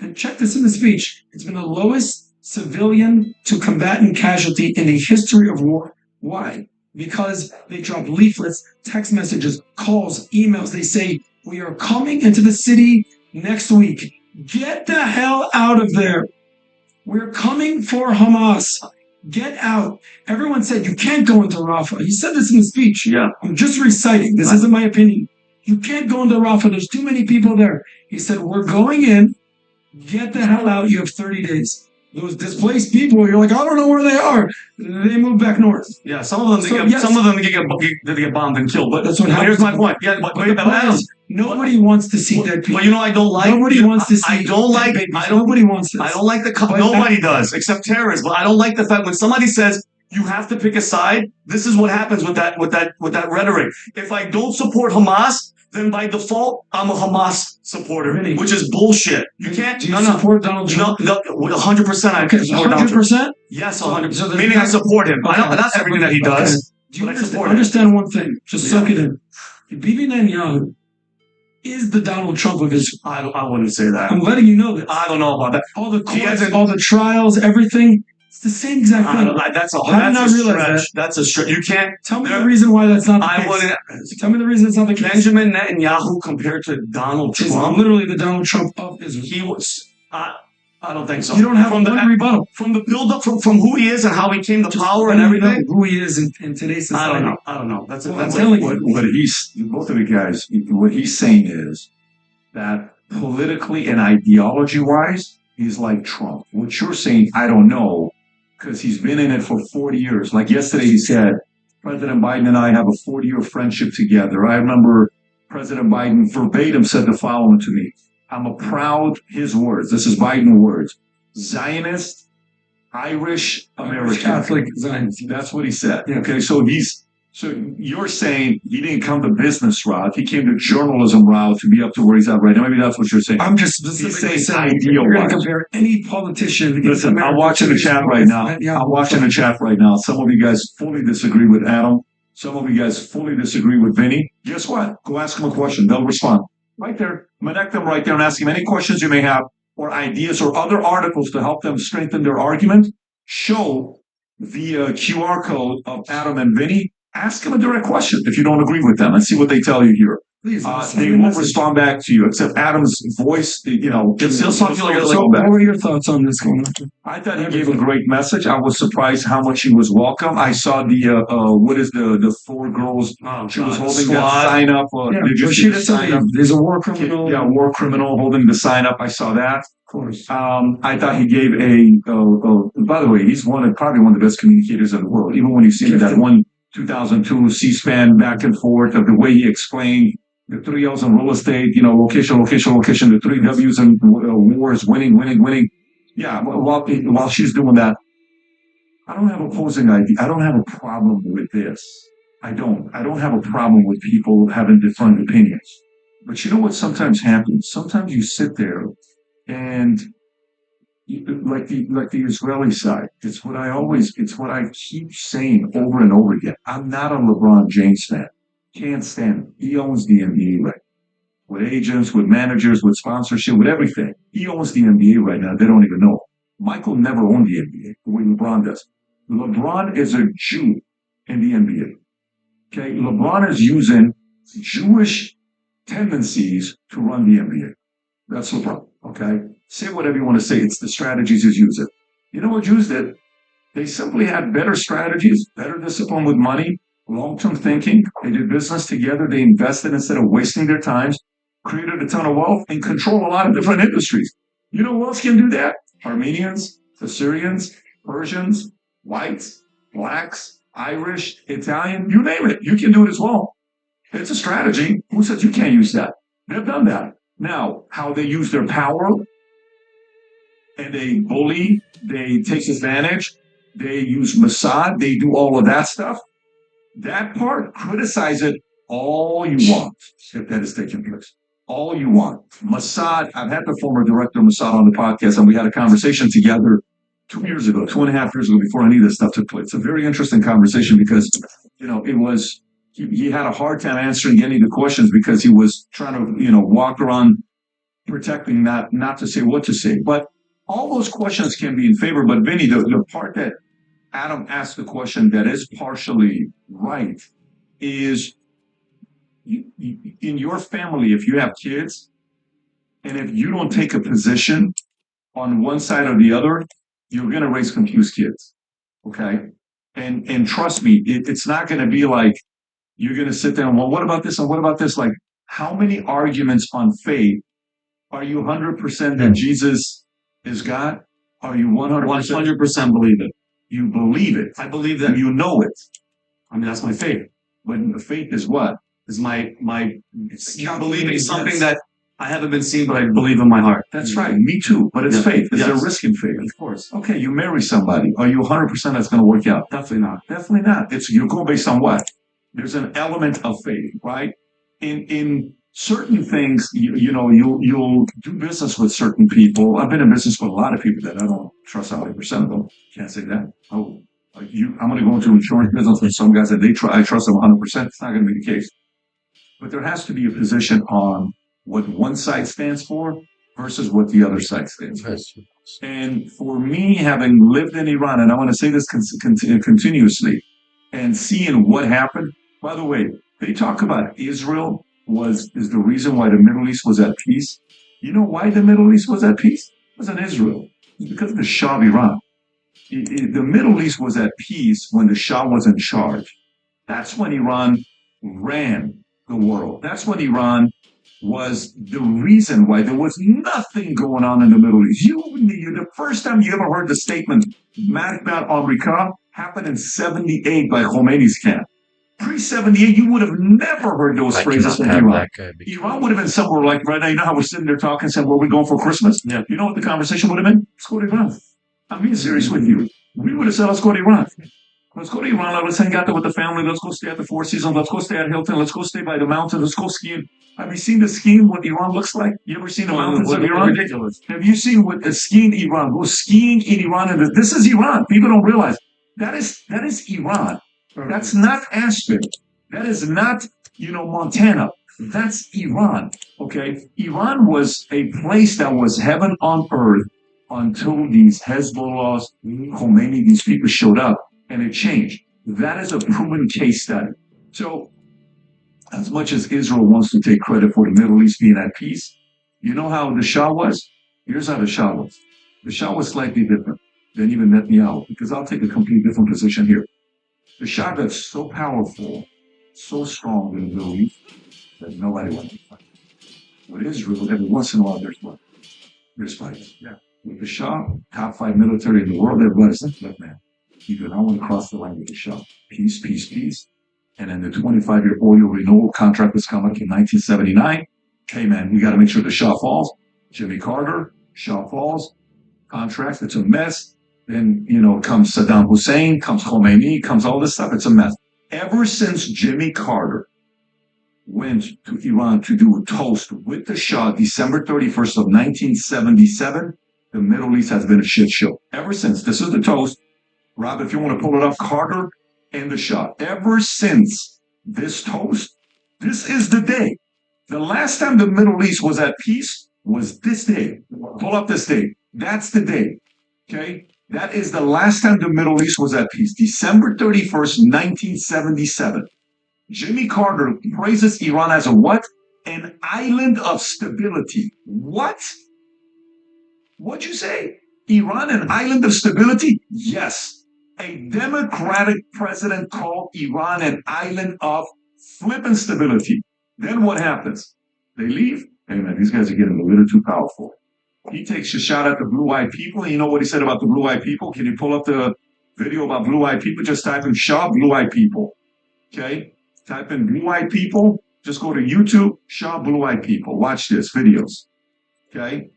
and check this in the speech, it's been the lowest civilian to combatant casualty in the history of war. Why? Because they drop leaflets, text messages, calls, emails. They say, we are coming into the city next week. Get the hell out of there. We're coming for Hamas. Get out. Everyone said, you can't go into Rafah. He said this in the speech. Yeah. I'm just reciting. This isn't my opinion. You can't go into Rafah. There's too many people there. He said, we're going in. Get the hell out. You have 30 days. Those displaced people, you're like, I don't know where they are. They move back north. Yeah, some of them get bombed and killed. But that's what happens. Here's my point. Yeah, but nobody wants to see dead people. But I don't like. Nobody wants to see. Nobody wants this. I don't like nobody does except terrorists. But I don't like the fact when somebody says you have to pick a side. This is what happens with that rhetoric. If I don't support Hamas, then by default, I'm a Hamas supporter, really? Which is bullshit. You can't. Do you support Donald Trump? No, 100%. I support Donald Trump. 100%? Yes, 100%. Meaning I support him. Okay. Not everything that he does. Do you understand one thing? Just suck it in. Bibi Netanyahu is the Donald Trump of Israel. I wouldn't say that. I'm letting you know this. I don't know about that. All the courts, all the trials, everything. It's the same exact thing. That's a stretch. That's a stretch. You can't tell me the reason why that's not the case. Tell me the reason it's not the case. Benjamin Netanyahu compared to Donald Trump. He's literally the Donald Trump of Israel. He was. I don't think so. You don't have one rebuttal from the build up from who he is and how he came to power and everything. Who he is in today's society. I don't know. That's what he's both of the guys. What he's saying is that politically and ideology wise, he's like Trump. What you're saying, I don't know. Because he's been in it for 40 years. Like yesterday he said, President Biden and I have a 40-year friendship together. I remember President Biden verbatim said the following to me. I'm a proud, his words, this is Biden words, Zionist, Irish, American. Catholic Zionist. That's what he said. Okay, so he's So you're saying he didn't come the business route; he came the journalism route to be up to where he's at right now. Maybe that's what you're saying. I'm just specifically saying, if you're going to compare any politician against Listen, I'm watching the chat right now. I'm watching the chat right now. Some of you guys fully disagree with Adam. Some of you guys fully disagree with Vinny. Guess what? Go ask them a question. They'll respond. Right there. Connect them right there and ask them any questions you may have or ideas or other articles to help them strengthen their argument. Show the QR code of Adam and Vinny. Ask them a direct question if you don't agree with them and see what they tell you here. Please, they won't respond back to you, except Adam's voice, He'll talk to you so what are your thoughts on this going on? I thought he gave a great message. I was surprised how much he was welcome. I saw the 4 girls she was holding that sign up. There's a war criminal. Yeah, war criminal holding the sign up. I saw that. Of course. I thought he gave by the way, he's probably one of the best communicators in the world. Even when you see that one 2002 C-SPAN back and forth of the way he explained the 3 L's in real estate, location, the 3 W's in wars, winning. Yeah, while she's doing that, I don't have opposing idea. I don't have a problem with this. I don't have a problem with people having different opinions. But you know what sometimes happens? Sometimes you sit there and like the Israeli side, it's what I keep saying over and over again. I'm not a LeBron James fan. Can't stand him. He owns the NBA right now. With agents, with managers, with sponsorship, with everything. He owns the NBA right now. They don't even know. Michael never owned the NBA the way LeBron does. LeBron is a Jew in the NBA. Okay? LeBron is using Jewish tendencies to run the NBA. That's LeBron. Okay? Say whatever you want to say. It's the strategies he's using. You know what Jews did? They simply had better strategies, better discipline with money, long-term thinking. They did business together. They invested instead of wasting their times, created a ton of wealth, and control a lot of different industries. You know who else can do that? Armenians, Assyrians, Persians, whites, blacks, Irish, Italian, you name it. You can do it as well. It's a strategy. Who says you can't use that? They've done that. Now, how they use their power, and they bully, they take advantage, they use Mossad, they do all of that stuff. That part, criticize it all you want if that is taking place. All you want. Mossad, I've had the former director of Mossad on the podcast, and we had a conversation together 2.5 years ago before any of this stuff took place. It's a very interesting conversation because, it was, he had a hard time answering any of the questions because he was trying to, walk around protecting not to say what to say. But all those questions can be in favor. But Vinny, the part that Adam asked the question that is partially right is in your family, if you have kids, and if you don't take a position on one side or the other, you're going to raise confused kids. Okay? And trust me, it's not going to be like you're going to sit there and, well, what about this and what about this? Like, how many arguments on faith are you 100% that Jesus is God? Are you 100% believe it? You believe it. I believe that. You know it. I mean, that's my faith. But faith is what? Is my believing something that I haven't been seen, but I believe in my heart. That's right. Me too. But it's faith. There's a risk in faith. Of course. Okay, you marry somebody. Are you 100% that's going to work out? Definitely not. Definitely not. You're going based on what? There's an element of faith, right? In certain things, you'll do business with certain people. I've been in business with a lot of people that I don't trust 100% of them. Can't say that. I'm going to go into insurance business with some guys that I trust them 100%. It's not going to be the case. But there has to be a position on what one side stands for versus what the other side stands for. And for me, having lived in Iran, and I want to say this continuously, and seeing what happened. By the way, they talk about Israel is the reason why the Middle East was at peace. You know why the Middle East was at peace? It wasn't Israel. It was because of the Shah of Iran. The Middle East was at peace when the Shah was in charge. That's when Iran ran the world. That's when Iran was the reason why there was nothing going on in the Middle East. The first time you ever heard the statement, Makbat al-Rika, happened in 78 by Khomeini's camp. Pre-78, you would have never heard those phrases from Iran. Iran would have been somewhere like right now, you know how we're sitting there talking, saying, where are we going for Christmas? Yeah. You know what the conversation would have been? Let's go to Iran. I'm being serious with you. We would have said, let's go to Iran. Let's go to Iran. Let's hang out there with the family. Let's go stay at the Four Seasons. Let's go stay at Hilton. Let's go stay by the mountains. Let's go skiing. Have you seen the skiing, what Iran looks like? You ever seen the mountains of Iran? Ridiculous. Have you seen what the skiing in Iran? Go skiing in Iran. And this is Iran. People don't realize that is Iran. That's not Aspen. That is not, Montana. That's Iran. Okay. Iran was a place that was heaven on earth until these Hezbollahs, Khomeini, these people showed up. And it changed. That is a proven case study. So, as much as Israel wants to take credit for the Middle East being at peace, you know how the Shah was? Here's how the Shah was. The Shah was slightly different than even Netanyahu, because I'll take a completely different position here. The Shah got so powerful, so strong in the Middle East, that nobody wanted to fight. With Israel, every once in a while, there's what? There's fights. Yeah. With the Shah, top 5 military in the world, everybody's like, look, man. You do not want to cross the line with the Shah. Peace, peace, peace. And then the 25-year oil renewal contract was coming up in 1979. Hey, man, we got to make sure the Shah falls. Jimmy Carter, Shah falls. Contract, it's a mess. Then, comes Saddam Hussein, comes Khomeini, comes all this stuff. It's a mess. Ever since Jimmy Carter went to Iran to do a toast with the Shah, December 31st of 1977, the Middle East has been a shit show. Ever since. This is the toast. Rob, if you want to pull it up, Carter and the Shah. Ever since this toast, this is the day. The last time the Middle East was at peace was this day. Pull up this day. That's the day. Okay? That is the last time the Middle East was at peace. December 31st, 1977. Jimmy Carter praises Iran as a what? An island of stability. What? What'd you say? Iran, an island of stability? Yes. A Democratic president called Iran an island of flippin' stability. Then what happens? They leave. Hey, man, these guys are getting a little too powerful. He takes a shot at the blue-eyed people. And you know what he said about the blue-eyed people? Can you pull up the video about blue-eyed people? Just type in Shah blue-eyed people. Okay? Type in blue-eyed people. Just go to YouTube, Shah blue-eyed people. Watch this, videos. Okay?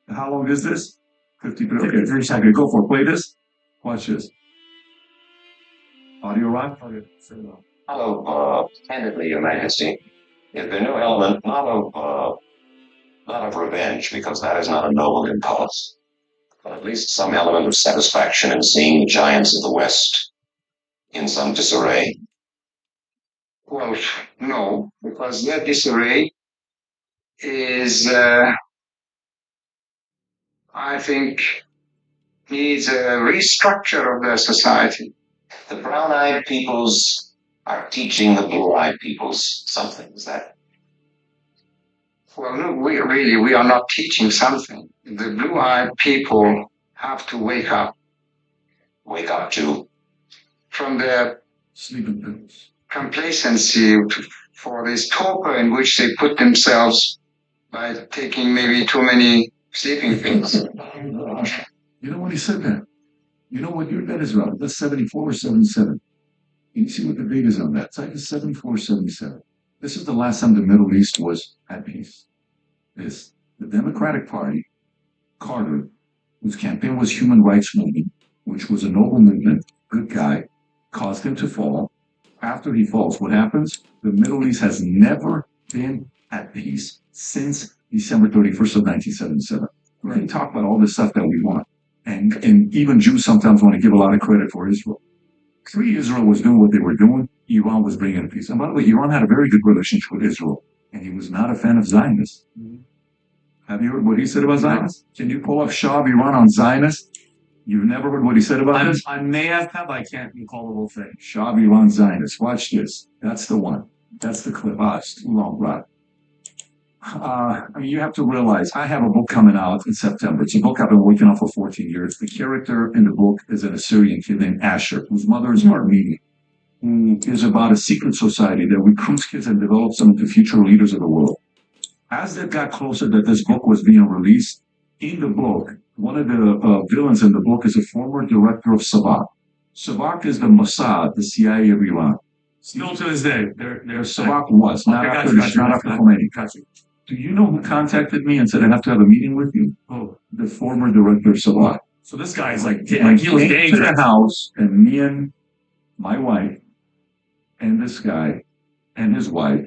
How long is this? 53 seconds. Okay, go for it. Play this. Watch this. Audio rock? Hello, candidly, Your Majesty, if the new element not of revenge, because that is not a noble impulse, but at least some element of satisfaction in seeing the giants of the West in some disarray? Well, no, because that disarray is, I think, needs a restructure of the society. The brown-eyed peoples are teaching the blue-eyed peoples something. Is that? Well, no, we are not teaching something. The blue-eyed people have to wake up. Wake up to? From their Sleeping pills. Complacency for this torpor in which they put themselves by taking maybe too many sleeping pills. You know what he said there? You know what your bet is, Robert? That's 74 or 77. Can you see what the date is on that? It's either 74 or 77. This is the last time the Middle East was at peace. The Democratic Party, Carter, whose campaign was Human Rights Movement, which was a noble movement, good guy, caused him to fall. After he falls, what happens? The Middle East has never been at peace since December 31st of 1977. We can talk about all this stuff that we want. And even Jews sometimes want to give a lot of credit for Israel. Pre-Israel was doing what they were doing, Iran was bringing peace. And by the way, Iran had a very good relationship with Israel, and he was not a fan of Zionists. Have you heard what he said about Zionists? Can you pull up Shah of Iran on Zionists? You've never heard what he said about this? I may have, but I can't recall the whole thing. Shah of Iran Zionists. Watch this. That's the one. That's the clip. It's too long, right? You have to realize, I have a book coming out in September. It's a book I've been working on for 14 years. The character in the book is an Assyrian kid named Asher, whose mother is Armenian, who is about a secret society that recruits kids and develops them into future leaders of the world. As it got closer that this book was being released, in the book, one of the villains in the book is a former director of Savak. Savak is the Mossad, the CIA of Iran. Still to this day, they're Savak was, not after Khomeini. Do you know who contacted me and said I have to have a meeting with you? Oh, the former director of Savak. So this guy's like He he was came to dangerous. the house, and me and my wife and this guy and his wife,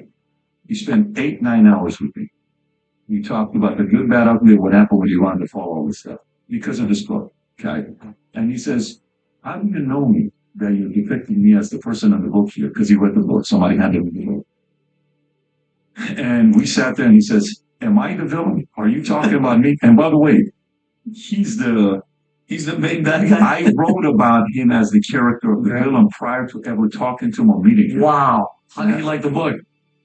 he spent 8-9 hours with me. We talked about the good, bad, ugly, what happened with Iran to follow all this stuff because of this book. Okay. And he says, how do you know me that you're depicting me as the person in the book here? Because he read the book. Somebody had to read the book. And we sat there and he says, am I the villain? Are you talking about me? And by the way, he's the main bad guy. I wrote about him as the character of the villain prior to ever talking to him or meeting him. Wow. How did you like the book?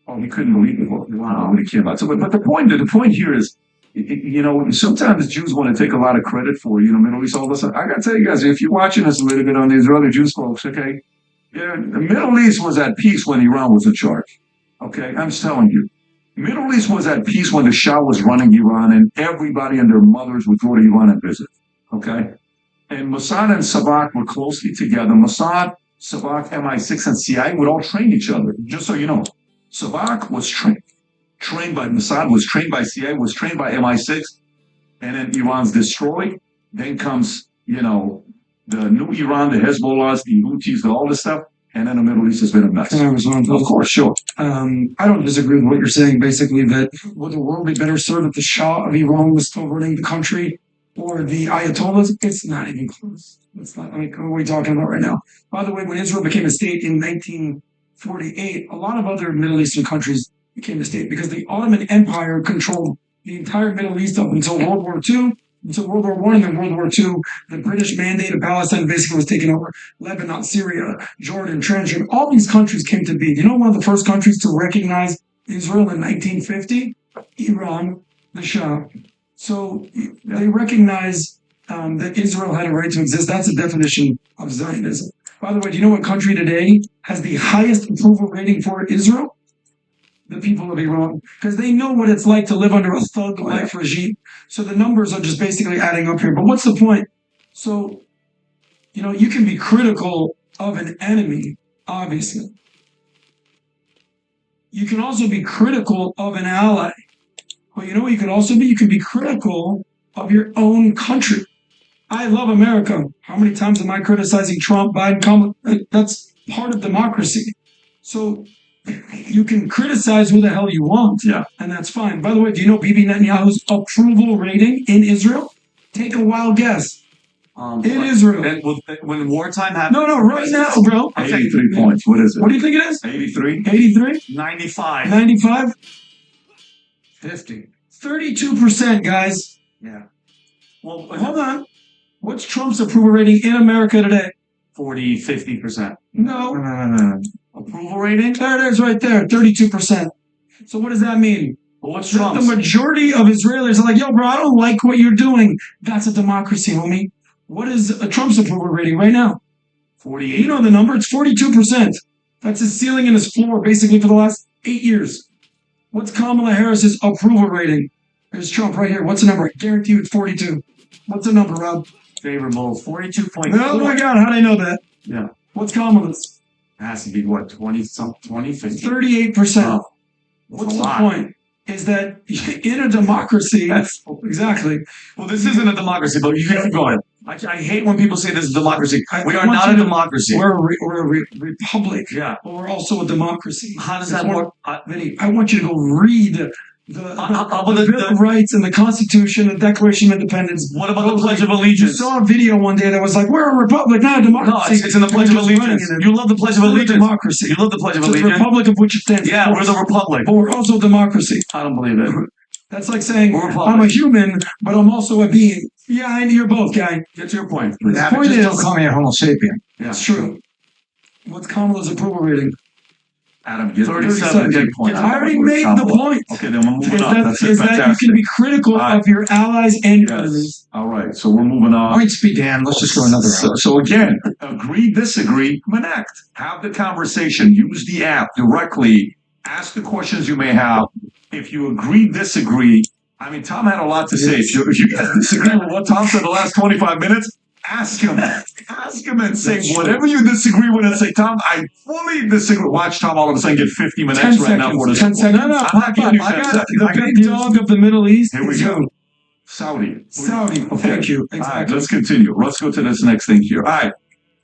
Oh, he couldn't believe the book. Wow. When it came out. So, but the point here is, you know, sometimes Jews want to take a lot of credit for, you know, Middle East, all this. I got to tell you guys, if you're watching this a little bit on the Israeli Jews folks, okay, yeah, the Middle East was at peace when Iran was in charge. Okay, I'm just telling you. Middle East was at peace when the Shah was running Iran and everybody and their mothers would go to Iran and visit. Okay? And Mossad and Savak were closely together. Mossad, Savak, MI6, and CIA would all train each other. Just so you know. Savak was trained by Mossad, was trained by CIA, was trained by MI6, and then Iran's destroyed. Then comes, you know, the new Iran, the Hezbollahs, the Houthis, all this stuff. And then the Middle East has been a mess. Can I respond? Of course, sure. I don't disagree with what you're saying, basically, that would the world be better served if the Shah of Iran was still running the country or the Ayatollahs? It's not even close. It's not like, what are we talking about right now? By the way, when Israel became a state in 1948, a lot of other Middle Eastern countries became a state because the Ottoman Empire controlled the entire Middle East up until World War II. Until World War I and then World War II, the British mandate of Palestine basically was taken over. Lebanon, Syria, Jordan, Transjordan, all these countries came to be. You know one of the first countries to recognize Israel in 1950? Iran, the Shah. So they recognize that Israel had a right to exist. That's the definition of Zionism. By the way, do you know what country today has the highest approval rating for Israel? The people of Iran, because they know what it's like to live under a thug-like regime. So the numbers are just basically adding up here. But what's the point? So, you know, you can be critical of an enemy, obviously. You can also be critical of an ally. Well, you know what you could also be? You can be critical of your own country. I love America. How many times am I criticizing Trump, Biden, Kamala? That's part of democracy. So you can criticize who the hell you want, and that's fine. By the way, do you know Bibi Netanyahu's approval rating in Israel? Take a wild guess. In Israel. When wartime happened? No, right now, bro. 83 points. What is it? What do you think it is? 83? 83? 95. 95? 50. 32%, guys. Yeah. Well, Hold on. What's Trump's approval rating in America today? 40, 50%. No. Approval rating? There it is right there, 32%. So what does that mean? Well, what's The Trump's? majority of Israelis are like, yo, bro, I don't like what you're doing. That's a democracy, homie. What is a Trump's approval rating right now? 48. You know the number, it's 42%. That's his ceiling and his floor, basically, for the last 8 years. What's Kamala Harris's approval rating? There's Trump right here. What's the number? I guarantee you it's 42. What's the number, Rob? Favorable. 42.4. Oh my God, how do I know that? Yeah. What's Kamala's? It has to be what, 20, 50? 38%. Oh, What's the point? Is that in a democracy, exactly. Well, this isn't a democracy, but you keep going. I hate when people say this is a democracy. We are want not you a to- democracy. We're a republic, Yeah. but we're also a democracy. How does that work? Vinny, I want you to go read the Bill of Rights and the Constitution, the Declaration of Independence. What about the Pledge of You Allegiance? saw a video one day that was like, we're a republic, not a No, democracy. it's in the Pledge of We're just running Allegiance. in it. You love the Pledge of We're a Allegiance. democracy. You love the Pledge of It's a Allegiance. republic of which it stands. Yeah, we're the republic. But we're also a democracy. I don't believe it. That's like saying, We're a republic. I'm a human, but I'm also a being. Yeah, you're both, guy. Get to your point. Yeah, point but just is- don't call me a Homo sapien. Yeah. It's true. What's Kamala's approval rating? Adam, get 37 big point. I already made the point. Okay, then we're moving Is on. That's it. that you Fantastic. can be critical All right. of your allies and your Yes. enemies. All right, so we're moving on. Points be damned. Let's just go another So, round. so again, agree, disagree, connect. Have the conversation. Use the app directly. Ask the questions you may have. If you agree, disagree. I mean, Tom had a lot to say. If you guys disagree with what Tom said the last 25 minutes, ask him. Ask him and say whatever you disagree with and say, Tom, I fully disagree. Watch Tom all of a sudden get 50 minutes 10 right now for seconds. this. 10 seconds. No, I'm not giving you I 10 got seconds. the big dog of the Middle East. Here we is go. who? Saudi. Saudi. Okay. Thank you. All right, Exactly. let's continue. Let's go to this next thing here. All right.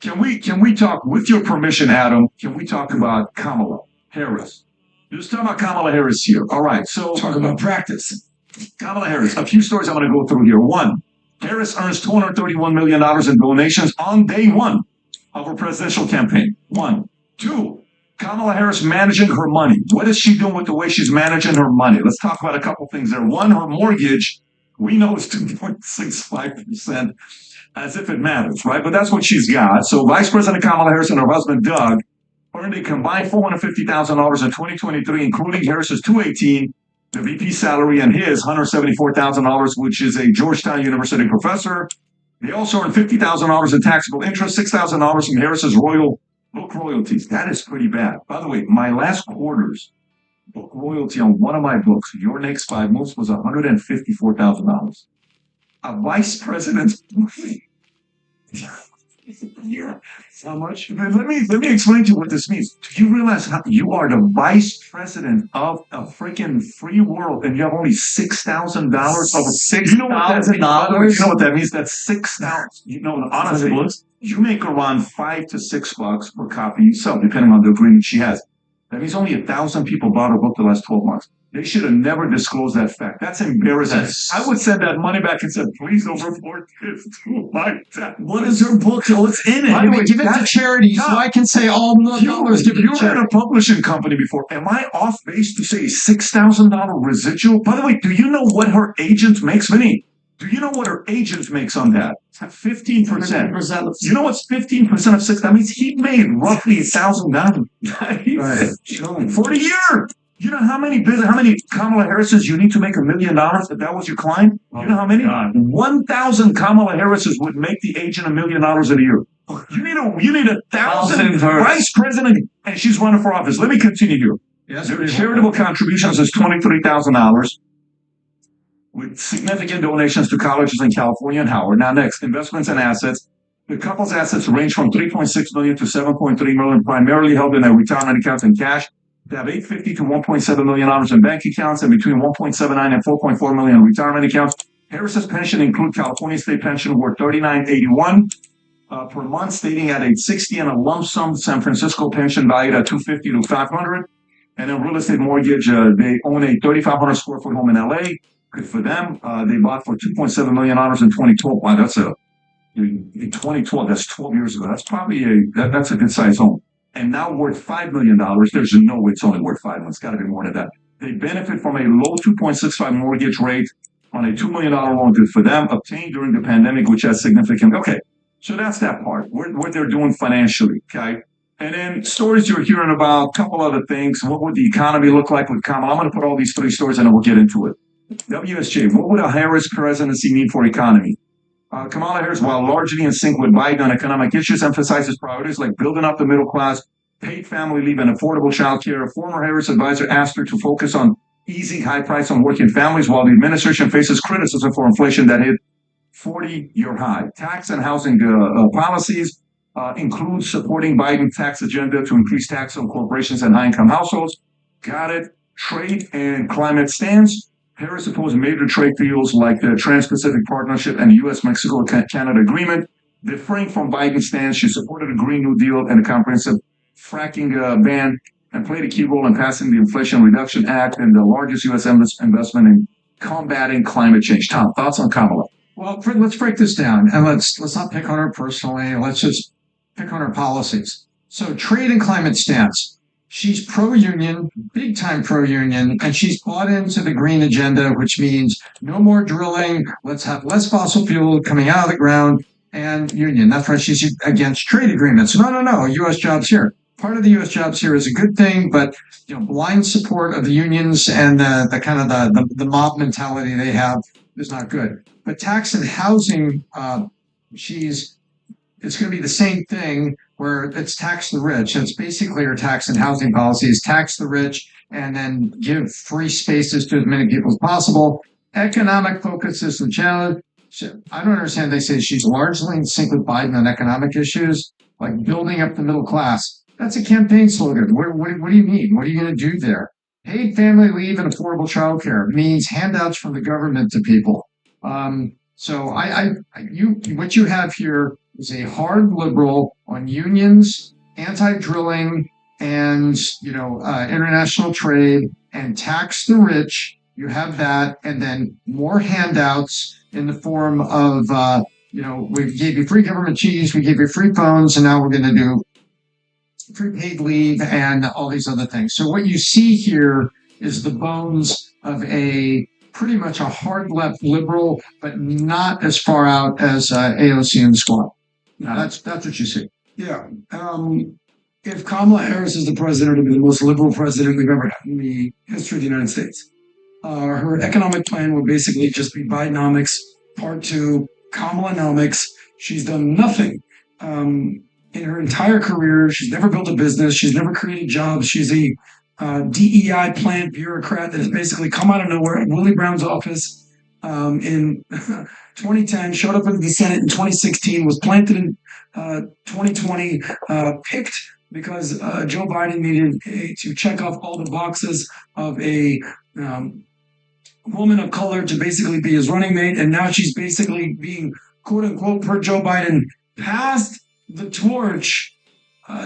Can we talk, with your permission, Adam, can we talk about Kamala Harris? Just talk about Kamala Harris here. All right. So Talk about practice. Kamala Harris, a few stories I'm going to go through here. One, Harris earns $231 million in donations on day one of her presidential campaign. One. Two, Kamala Harris managing her money. What is she doing with the way she's managing her money? Let's talk about a couple things there. One, her mortgage, we know is 2.65%, as if it matters, right? But that's what she's got. So Vice President Kamala Harris and her husband, Doug, earned a combined $450,000 in 2023, including Harris's $218,000, the VP salary, and his $174,000, which is a Georgetown University professor. They also earned $50,000 in taxable interest, $6,000 from Harris's book royalties. That is pretty bad. By the way, my last quarter's book royalty on one of my books, Your Next 5 Moves, was $154,000. A vice president's yeah. How much? Let me explain to you what this means. Do you realize how you are the vice president of a freaking free world and you have only $6,000 of $6,000? You know what that means? That's $6,000. You know, honestly, you make around $5 to $6 per copy you sell, depending on the agreement she has. That means only 1,000 people bought her book the last 12 months. They should have never disclosed that fact. That's embarrassing. I would send that money back and said, please don't report this to my dad. What is her book? What's in it? By the way, give it to charity so I can say all dollars give it to You charity. ran a publishing company before. Am I off base to say $6,000 residual? By the way, do you know what her agent makes, Vinny? Do you know what her agent makes on that? 15%. You know what's 15% of 6? That means he made roughly $1,000 for the year. You know how many Kamala Harrises you need to make $1 million if that was your client? You know how many? 1,000 Kamala Harrises would make the agent $1 million a year. You need 1,000 vice president, and she's running for office. Let me continue here. Yes, Their charitable contributions is $23,000, with significant donations to colleges in California and Howard. Now, next, investments and assets. The couple's assets range from $3.6 million to $7.3 million, primarily held in their retirement accounts and cash. They have $850 to $1.7 million in bank accounts and between $1.79 and $4.4 million in retirement accounts. Harris's pension includes California state pension worth $39.81 per month, stating at age 60, and a lump sum San Francisco pension valued at $250 to $500. And then real estate mortgage, they own a 3,500 square foot home in LA. Good for them. They bought for $2.7 million in 2012. Wow, in 2012, that's 12 years ago. That's probably that's a good size home. And now worth $5 million. There's no way it's only worth $5 million. It's got to be more than that. They benefit from a low 2.65 mortgage rate on a $2 million loan. Good for them. Obtained during the pandemic, which has significant. Okay, so that's that part. What they're doing financially. Okay, and then stories you're hearing about. A couple other things. What would the economy look like with Kamala? I'm going to put all these 3 stories and then we'll get into it. WSJ. What would a Harris presidency mean for economy? Kamala Harris, while largely in sync with Biden on economic issues, emphasizes priorities like building up the middle class, paid family leave, and affordable child care. A former Harris advisor asked her to focus on easing high price on working families while the administration faces criticism for inflation that hit 40-year high. Tax and housing policies include supporting Biden's tax agenda to increase tax on corporations and high-income households. Got it. Trade and climate stance. Harris opposed major trade deals like the Trans-Pacific Partnership and the U.S.-Mexico-Canada Agreement. Differing from Biden's stance, she supported a Green New Deal and a comprehensive fracking ban and played a key role in passing the Inflation Reduction Act and the largest U.S. investment in combating climate change. Tom, thoughts on Kamala? Well, let's break this down, and let's not pick on her personally. Let's just pick on her policies. So trade and climate stance. She's pro-union, big-time pro-union, and she's bought into the green agenda, which means no more drilling, let's have less fossil fuel coming out of the ground, and union. That's why she's against trade agreements. No, U.S. jobs here. Part of the U.S. jobs here is a good thing, but blind support of the unions and the kind of the mob mentality they have is not good. But tax and housing, it's going to be the same thing where it's tax the rich. It's basically her tax and housing policy is tax the rich and then give free spaces to as many people as possible. Economic focus is the challenge. I don't understand. They say she's largely in sync with Biden on economic issues, like building up the middle class. That's a campaign slogan. What do you mean? What are you going to do there? Paid family leave and affordable childcare means handouts from the government to people. So what you have here is a hard liberal on unions, anti-drilling, and international trade, and tax the rich. You have that, and then more handouts in the form of we gave you free government cheese, we gave you free phones, and now we're going to do free paid leave and all these other things. So what you see here is the bones of a pretty much a hard left liberal, but not as far out as AOC and the Squad. Now that's what you see. Yeah. If Kamala Harris is the president, it'll be the most liberal president we've ever had in the history of the United States. Her economic plan would basically just be Bidenomics Part 2, Kamalanomics. She's done nothing in her entire career. She's never built a business. She's never created jobs. She's a DEI plant bureaucrat that has basically come out of nowhere at Willie Brown's office in 2010, showed up in the Senate in 2016, was planted in 2020, picked because Joe Biden needed to check off all the boxes of a woman of color to basically be his running mate. And now she's basically being, quote unquote, per Joe Biden, passed the torch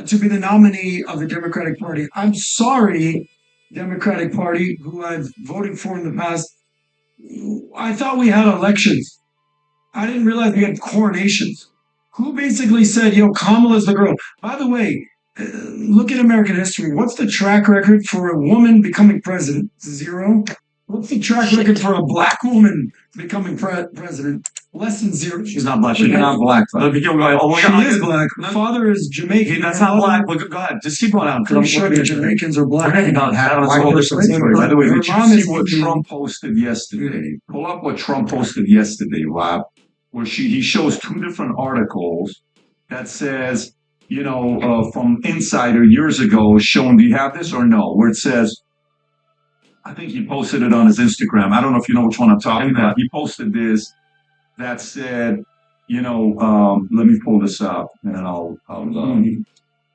to be the nominee of the Democratic Party. I'm sorry, Democratic Party, who I've voted for in the past. I thought we had elections. I didn't realize we had coronations. Who basically said, Kamala's the girl? By the way, look at American history. What's the track record for a woman becoming president? 0. What's the track record for a black woman becoming president? Less than 0. She's not black. She's not black. She is black. Her father is Jamaican. That's not black. Go ahead. Just keep going on. I'm sure the Jamaicans are black. By the way, did you see what Trump posted yesterday? Pull up what Trump posted yesterday, Rob, where he shows 2 different articles that says, from Insider years ago, showing, do you have this or no? Where it says, I think he posted it on his Instagram. I don't know if you know which one I'm talking about. He posted this that said, let me pull this up and I'll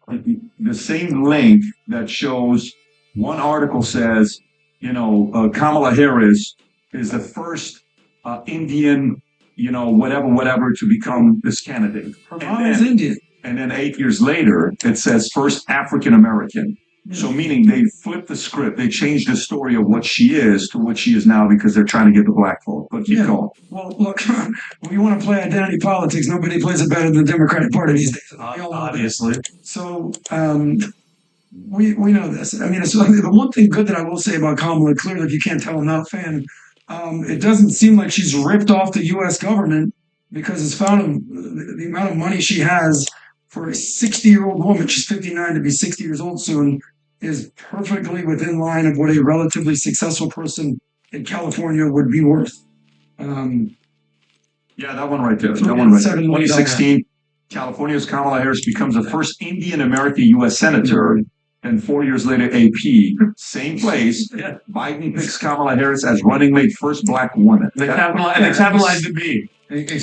the same link that shows one article says, Kamala Harris is the first Indian, whatever to become this candidate. Her mom is Indian. And then 8 years later, it says first African American. So meaning they flipped the script. They changed the story of what she is to what she is now because they're trying to get the black vote. But keep going. Well, look, when you want to play identity politics, nobody plays it better than the Democratic Party these days. Obviously. So we know this. I mean, the one thing good that I will say about Kamala, clearly, if you can't tell, I'm not a fan. It doesn't seem like she's ripped off the U.S. government because it's found the amount of money she has for a 60-year-old woman. She's 59 to be 60 years old soon. Is perfectly within line of what a relatively successful person in California would be worth. Yeah, that one right there. 2016, California's Kamala Harris becomes the first Indian American U.S. Senator, and 4 years later, AP, same place. Biden picks Kamala Harris as running mate, first black woman. They capitalized the B.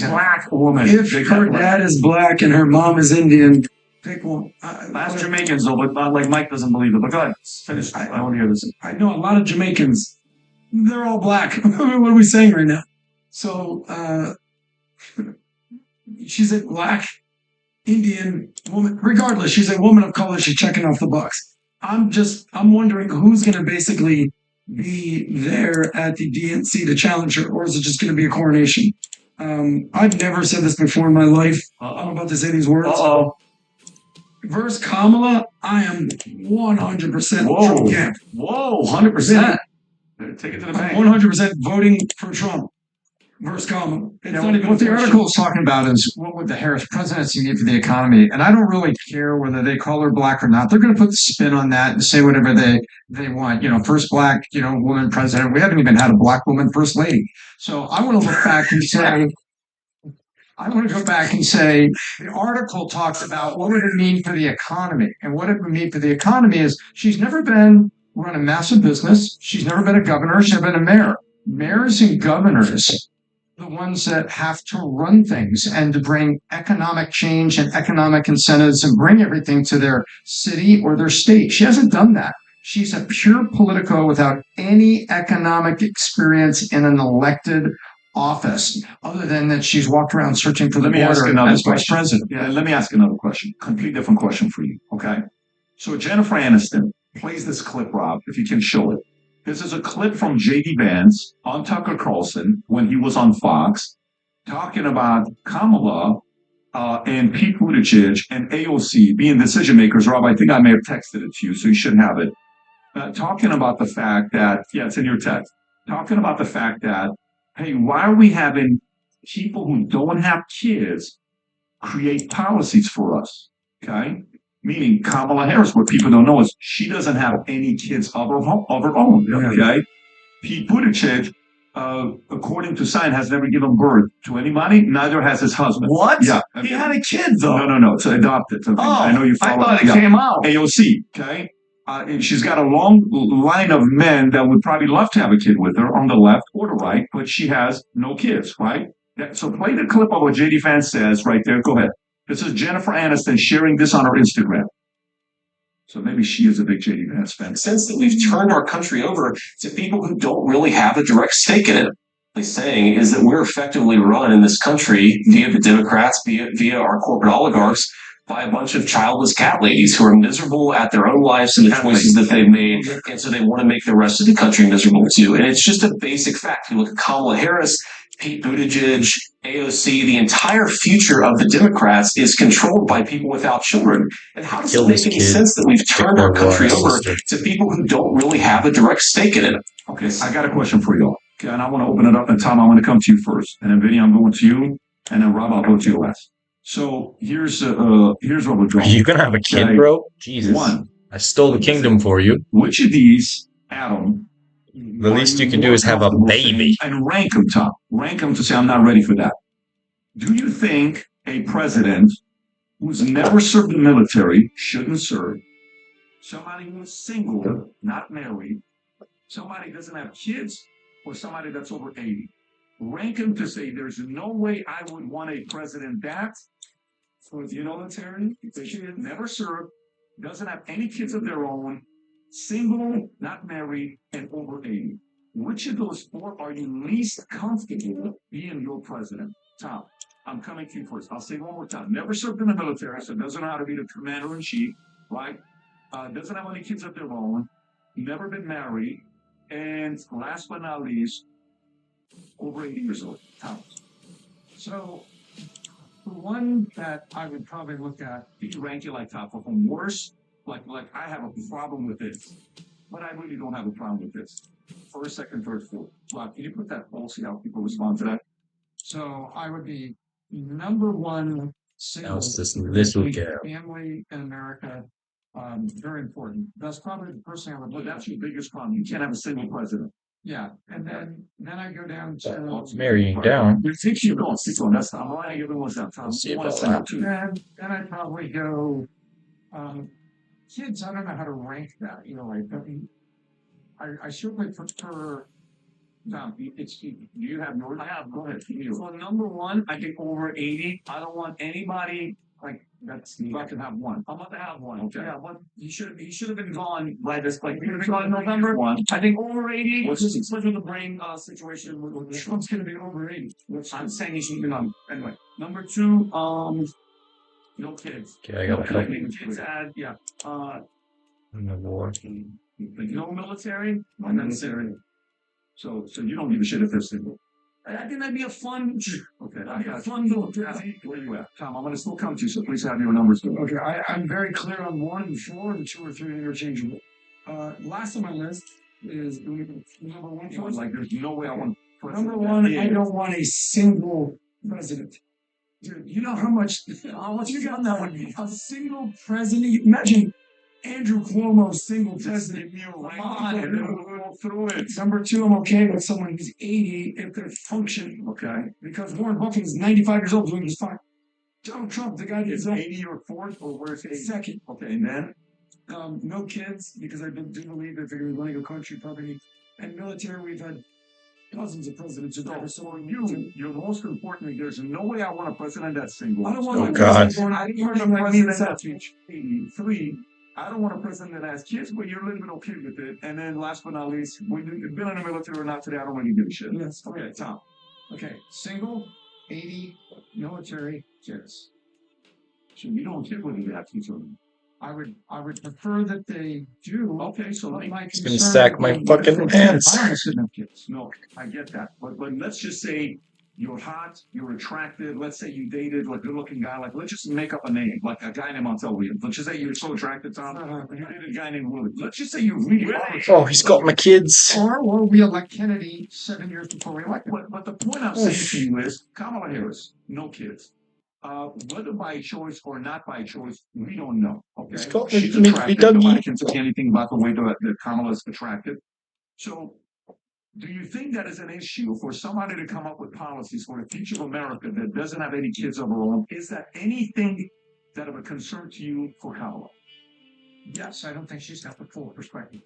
Black woman. If her dad is black and her mom is Indian, pick one. That's Jamaicans though, but not like Mike doesn't believe it. But go ahead, finish. I want to hear this. I know a lot of Jamaicans. They're all black. What are we saying right now? So she's a black Indian woman. Regardless, she's a woman of color. She's checking off the box. I'm wondering who's going to basically be there at the DNC to challenge her, or is it just going to be a coronation? I've never said this before in my life. I'm about to say these words. Versus Kamala, I am 100% Trump camp. Whoa, 100%. Take it to the bank. 100% voting for Trump versus Kamala. It's not even what the article is talking about is what would the Harris presidency need for the economy? And I don't really care whether they call her black or not. They're going to put the spin on that and say whatever they want. First black, woman president. We haven't even had a black woman first lady. So I want to look back and say, the article talks about what would it mean for the economy. And what it would mean for the economy is she's never run a massive business. She's never been a governor. She's never been a mayor. Mayors and governors, the ones that have to run things and to bring economic change and economic incentives and bring everything to their city or their state. She hasn't done that. She's a pure politico without any economic experience in an elected office, other than that she's walked around searching for the Let me ask border another as vice question. president. Yeah, let me ask another question. Complete different question for you. Okay. So Jennifer Aniston plays this clip, Rob, if you can show it. This is a clip from J.D. Vance on Tucker Carlson when he was on Fox talking about Kamala and Pete Buttigieg and AOC being decision makers. Rob, I think I may have texted it to you, so you should have it. Talking about the fact that, yeah, it's in your text. Talking about the fact that, hey, why are we having people who don't have kids create policies for us? Okay. Meaning Kamala Harris, what people don't know is she doesn't have any kids of her own. Okay. Pete Buttigieg, according to science, has never given birth to anybody. Neither has his husband. What? Yeah. He had a kid though. No. It's adopted. Oh, I know you follow. I thought it came out. AOC. Okay. And she's got a long line of men that would probably love to have a kid with her on the left or the right, but she has no kids, right? So play the clip of what J.D. Vance says right there. Go ahead. This is Jennifer Aniston sharing this on her Instagram. So maybe she is a big J.D. Vance fan. Sense that we've turned our country over to people who don't really have a direct stake in it. What they're saying is that we're effectively run in this country via the Democrats, via our corporate oligarchs, by a bunch of childless cat ladies who are miserable at their own lives and the choices that they've made, and so they want to make the rest of the country miserable too. And it's just a basic fact. You look at Kamala Harris, Pete Buttigieg, AOC, the entire future of the Democrats is controlled by people without children. And how does it make any sense that we've turned our country over to people who don't really have a direct stake in it? Okay, I got a question for y'all. Okay, and I want to open it up. And Tom, I want to come to you first. And then Vinny, I'm going to you. And then Rob, I'll go to you last. So here's what we're doing. Are you gonna have a kid, bro? Jesus. One. I stole the kingdom for you. Which of these, Adam? The least you can do is have a baby. And rank them, Tom. Rank them to say I'm not ready for that. Do you think a president who's never served the military shouldn't serve? Somebody who's single, not married, somebody who doesn't have kids, or somebody that's over 80? Rank them to say there's no way I would want a president that was military, never served, doesn't have any kids of their own, single, not married, and over 80. Which of those four are you least comfortable being your president? Tom, I'm coming to you first. I'll say one more time. Never served in the military, so doesn't know how to be the commander-in-chief, right? Doesn't have any kids of their own, never been married, and last but not least, over 80 years old. Tom. So the one that I would probably look at, You can rank it like top of them. Worse, like I have a problem with this, but I really don't have a problem with this. First, second, third, fourth. Rob, can you put that poll, see how people respond to that? so I would be number one single Else this little girl. family in America. Very important. That's probably the first thing I would But look at. that's your biggest problem. You can't have a single president. Yeah, and then I go down to It's marrying down. You think you're going to on that's not. I'm lying. Everyone's down. Tom, Let's see you want about to send that. it to then I'd probably go kids. I don't know how to rank that. I certainly prefer. Tom, you have yours. I have. Go ahead. So number one, I think over 80. I don't want anybody like that's You can have one. I'm about to have one. Okay. Yeah, but he should have been gone by this. Like he should have been gone in November. One. I think over 80. What's- Especially with the brain situation. With Trump's going to be over 80. I'm saying he should be gone. Anyway, number two, no kids. Okay, I got a couple Kids add, yeah. in the war. No military, no necessary. So you don't give a shit if they're single. I think that'd be a fun. Okay. That'd be a fun little. Where you at? Tom, I'm going to still come to you, so please have your numbers. Okay, I'm very clear on 1 and 4, and 2 or 3 interchangeable. Last on my list is number one first. Like, there's no way I want Number one, I don't want a single president. Dude, you know how much you got that one? A single president. Imagine Andrew Cuomo, single president. Come on. Go through it. Number two, I'm okay with someone who's 80 if they're functioning. Okay. Because Warren Buffett is 95 years old, doing just fine. Donald Trump, the guy Is that's 80 or fourth, or where's 80? second. Okay, and then? No kids, because I do believe that they're running a country probably. And military, we've had dozens of presidents who never So saw you're most importantly, there's no way I want a president that's single. I don't want Oh, my God. president I going. don't want a president that's 83. I don't want a president that has kids, but you're a little bit okay with it. And then last but not least, when you've been in the military or not today, I don't really give a shit. Yes. Okay, Tom. Okay, single, 80, military, kids. So you don't get rid of that feature. I would prefer that they do. Okay, so but my It's gonna concern sack my would be fucking if pants. I don't sit in kids. No, I get that. But let's just say you're hot, you're attractive. Let's say you dated like a good looking guy. Like, let's just make up a name, like a guy named Montel Williams. Let's just say you're so attracted, Tom. You dated a guy named Williams. Let's just say you really are. Oh, he's got my kids. Or we elect Kennedy 7 years before we elect him. But the point I'm saying to you is Kamala Harris, no kids. Whether by choice or not by choice, we don't know. Okay, He's got she's me attractive. doggy. Nobody can say anything about the way that Kamala is attractive. So, do you think that is an issue for somebody to come up with policies for the future of America that doesn't have any kids of her own? Is that anything that of a concern to you for Kamala? Yes, I don't think she's got the full perspective.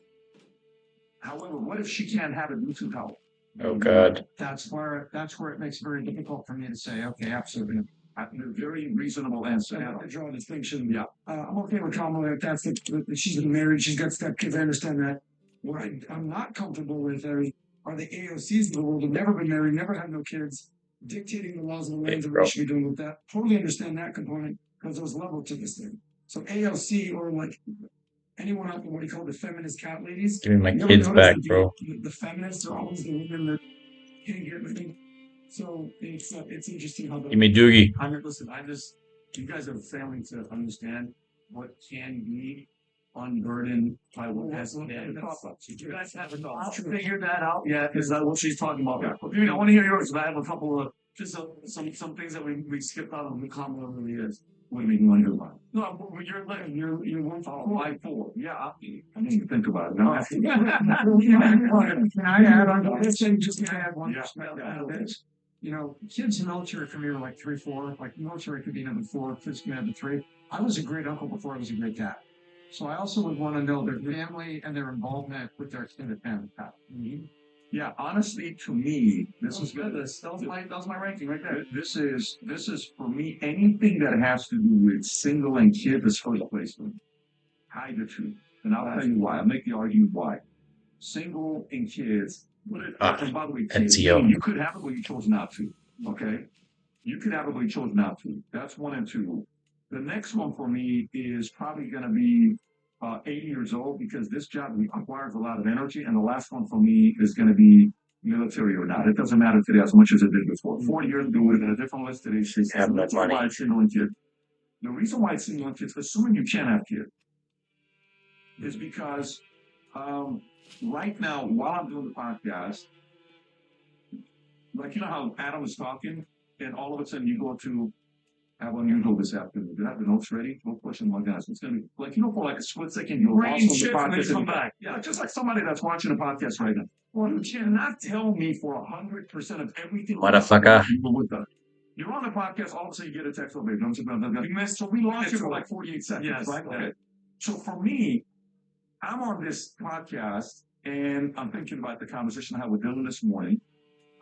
However, what if she can't have it due to health? Oh God. That's where it makes it very difficult for me to say, okay, absolutely. A very reasonable answer. I have to draw a distinction. Yeah, I'm okay with Kamala if that's she's been married, she's got stepkids. I understand that. What I'm not comfortable with are the AOCs of the world who've never been married, never had no kids, dictating the laws of the land of what we should be doing with that. Totally understand that component because there's level to this thing. So AOC or like anyone out there, what do you call the feminist cat ladies? Give me my You ever kids notice back, that bro. The feminists are always the women that can't get anything. So it's interesting how Give me Doogie. I mean, listen, you guys have a family to understand what can be unburdened by what has been. You guys haven't figured that out yet. Is that what she's talking about? I want to hear yours, but I have a couple of just some things that we skipped out of the comment over the years. What do you mean you want to hear about? No, but you're one for my four. Yeah, I need to think about it. No, Can I add on to this? Just can I add one Yeah. perspective on this? You know, kids in military for me were like 3, 4. Like military could be number 4, kids could be number 3. I was a great uncle before I was a great dad. So I also would want to know their family and their involvement with their extended family. Yeah, honestly, to me, this is good. That was my ranking right there. This is for me anything that has to do with single and kid is first place for me. Hide the truth, and I'll tell you why. I'll make the argument why. Single and kids. And by the way, kids, you could have it, but you chose not to. Okay, you could have it, but you chose not to. That's 1 and 2. The next one for me is probably going to be 80 years old because this job requires a lot of energy. And the last one for me is going to be military or not. It doesn't matter today as much as it did before. 40 years ago, it would have been a different list today. That's why it's single and kid. The reason why it's single and kids, assuming you can have kids, is because right now, while I'm doing the podcast, like you know how Adam was talking, and all of a sudden you go to have unusual this afternoon. Do you have the notes ready? No question, my guys. It's gonna be like for like a split second, you're lost on the podcast come back. Yeah, just like somebody that's watching a podcast right now. Well, you cannot tell me for 100% of everything. Motherfucker. You're on the podcast, all of a sudden you get a text over. So we lost you for like 48 seconds, right? Okay. So for me, I'm on this podcast and I'm thinking about the conversation I had with Dylan this morning.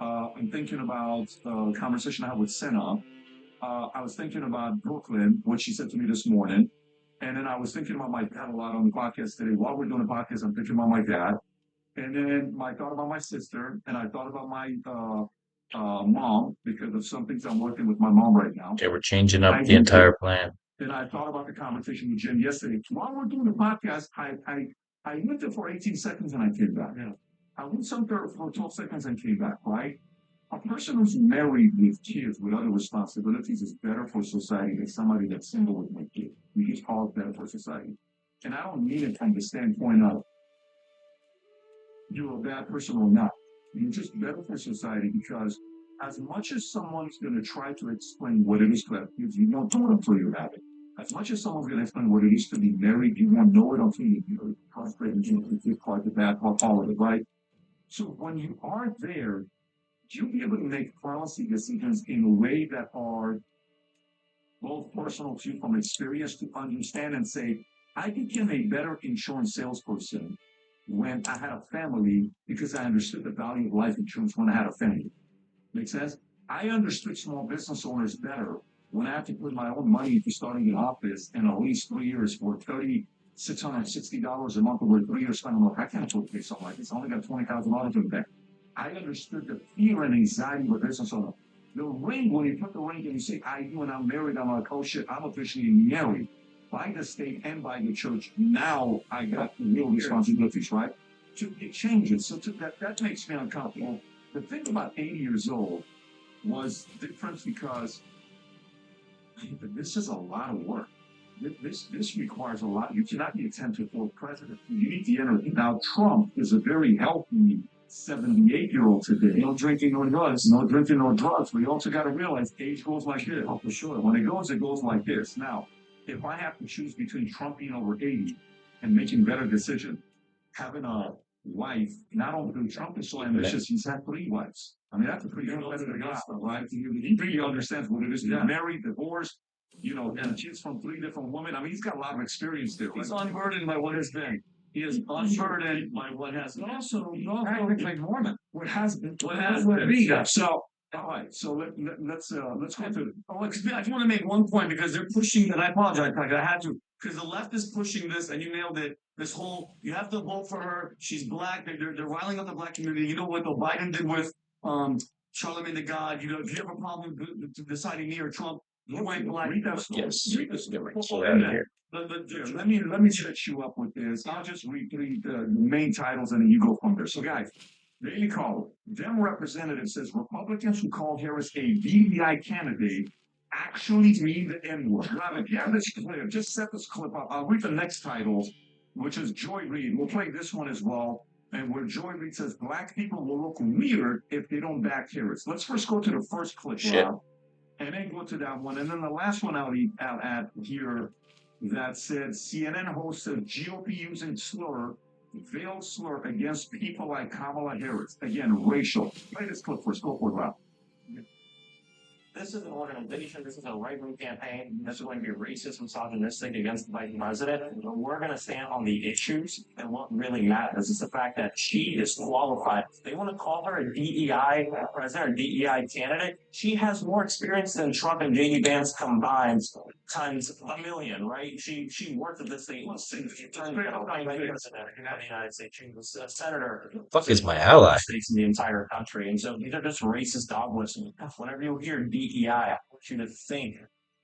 I'm thinking about the conversation I had with Senna. I was thinking about Brooklyn, what she said to me this morning. And then I was thinking about my dad a lot on the podcast today. While we're doing the podcast, I'm thinking about my dad. And then I thought about my sister. And I thought about my mom because of some things I'm working with my mom right now. Okay, we're changing up the entire plan. And I thought about the conversation with Jim yesterday. While we're doing the podcast, I went there for 18 seconds and I came back. Yeah. I went somewhere for 12 seconds and came back, right? A person who's married with kids with other responsibilities is better for society than somebody that's single with no kids. We just call it better for society. And I don't mean it from the standpoint of you're a bad person or not. You're just better for society because as much as someone's going to try to explain what it is to have kids, you won't know it until you have it. As much as someone's going to explain what it is to be married, you won't know it until you frustrated and the part, the bad part, all of it, right? So when you are there, you'll be able to make policy decisions in a way that are both personal to you from experience to understand and say, I became a better insurance salesperson when I had a family because I understood the value of life insurance when I had a family. Make sense? I understood small business owners better when I had to put my own money into starting an office in at least 3 years for $3,660 a month over 3 years. I can't afford to pay something like this. I only got $20,000 in the bank. I understood the fear and anxiety with this and so on. The ring, when you put the ring and you say, I do and I'm married, I'm like, oh shit, I'm officially married by the state and by the church. Now I got real responsibilities, right? So it changes. So that makes me uncomfortable. The thing about 80 years old was different because this is a lot of work. This requires a lot. You cannot be attempted for president. You need the energy. Now, Trump is a very healthy 78-year-old today. No drinking, no drugs. No drinking, no drugs. But you also got to realize age goes like this. Oh, for sure. When it goes like this. Now, if I have to choose between Trump being over 80 and making better decisions, having a wife, not only Trump is so ambitious, he's had 3 wives. I mean, that's a pretty good guy, right? He really understands what it is to be married, divorced, and kids from 3 different women. I mean, he's got a lot of experience there. He's unburdened by what has been. He is unburdened by what has been. Also, technically Mormon. What has been. Yeah. So, all right. So let's go to. I just want to make one point because they're pushing, and I apologize, Mike, I had to, because the left is pushing this, and you nailed it. This whole, you have to vote for her. She's black. They're riling up the black community. You know what the Biden did with Charlemagne the God. If you have a problem deciding me or Trump, you went black. Yes. Let me set you up with this. I'll just read the main titles and then you go from there. So, guys, Daily Caller, Dem representative says Republicans who call Harris a VVI candidate actually mean the N-word. Yeah, this clear. Just set this clip up. I'll read the next titles, which is Joy Reid. We'll play this one as well. And where Joy Reid says black people will look weird if they don't back Harris. Let's first go to the first clip, Rob, and then go to that one. And then the last one I'll add here that said CNN host said GOP using veiled slur against people like Kamala Harris. Again, racial. Play this clip first. Go for it, Rob. This is an organization, this is a right-wing campaign. This is going to be racist, misogynistic against the vice president. We're going to stand on the issues, and what really matters is the fact that she is qualified. They want to call her a DEI president or DEI candidate. She has more experience than Trump and J.D. Vance combined times a million, right? She worked at this thing. She turned down president of the United States. She was a senator. Fuck is my ally? States in the entire country, and so these are just racist dog whistles. Whenever you hear DEI, I want you to think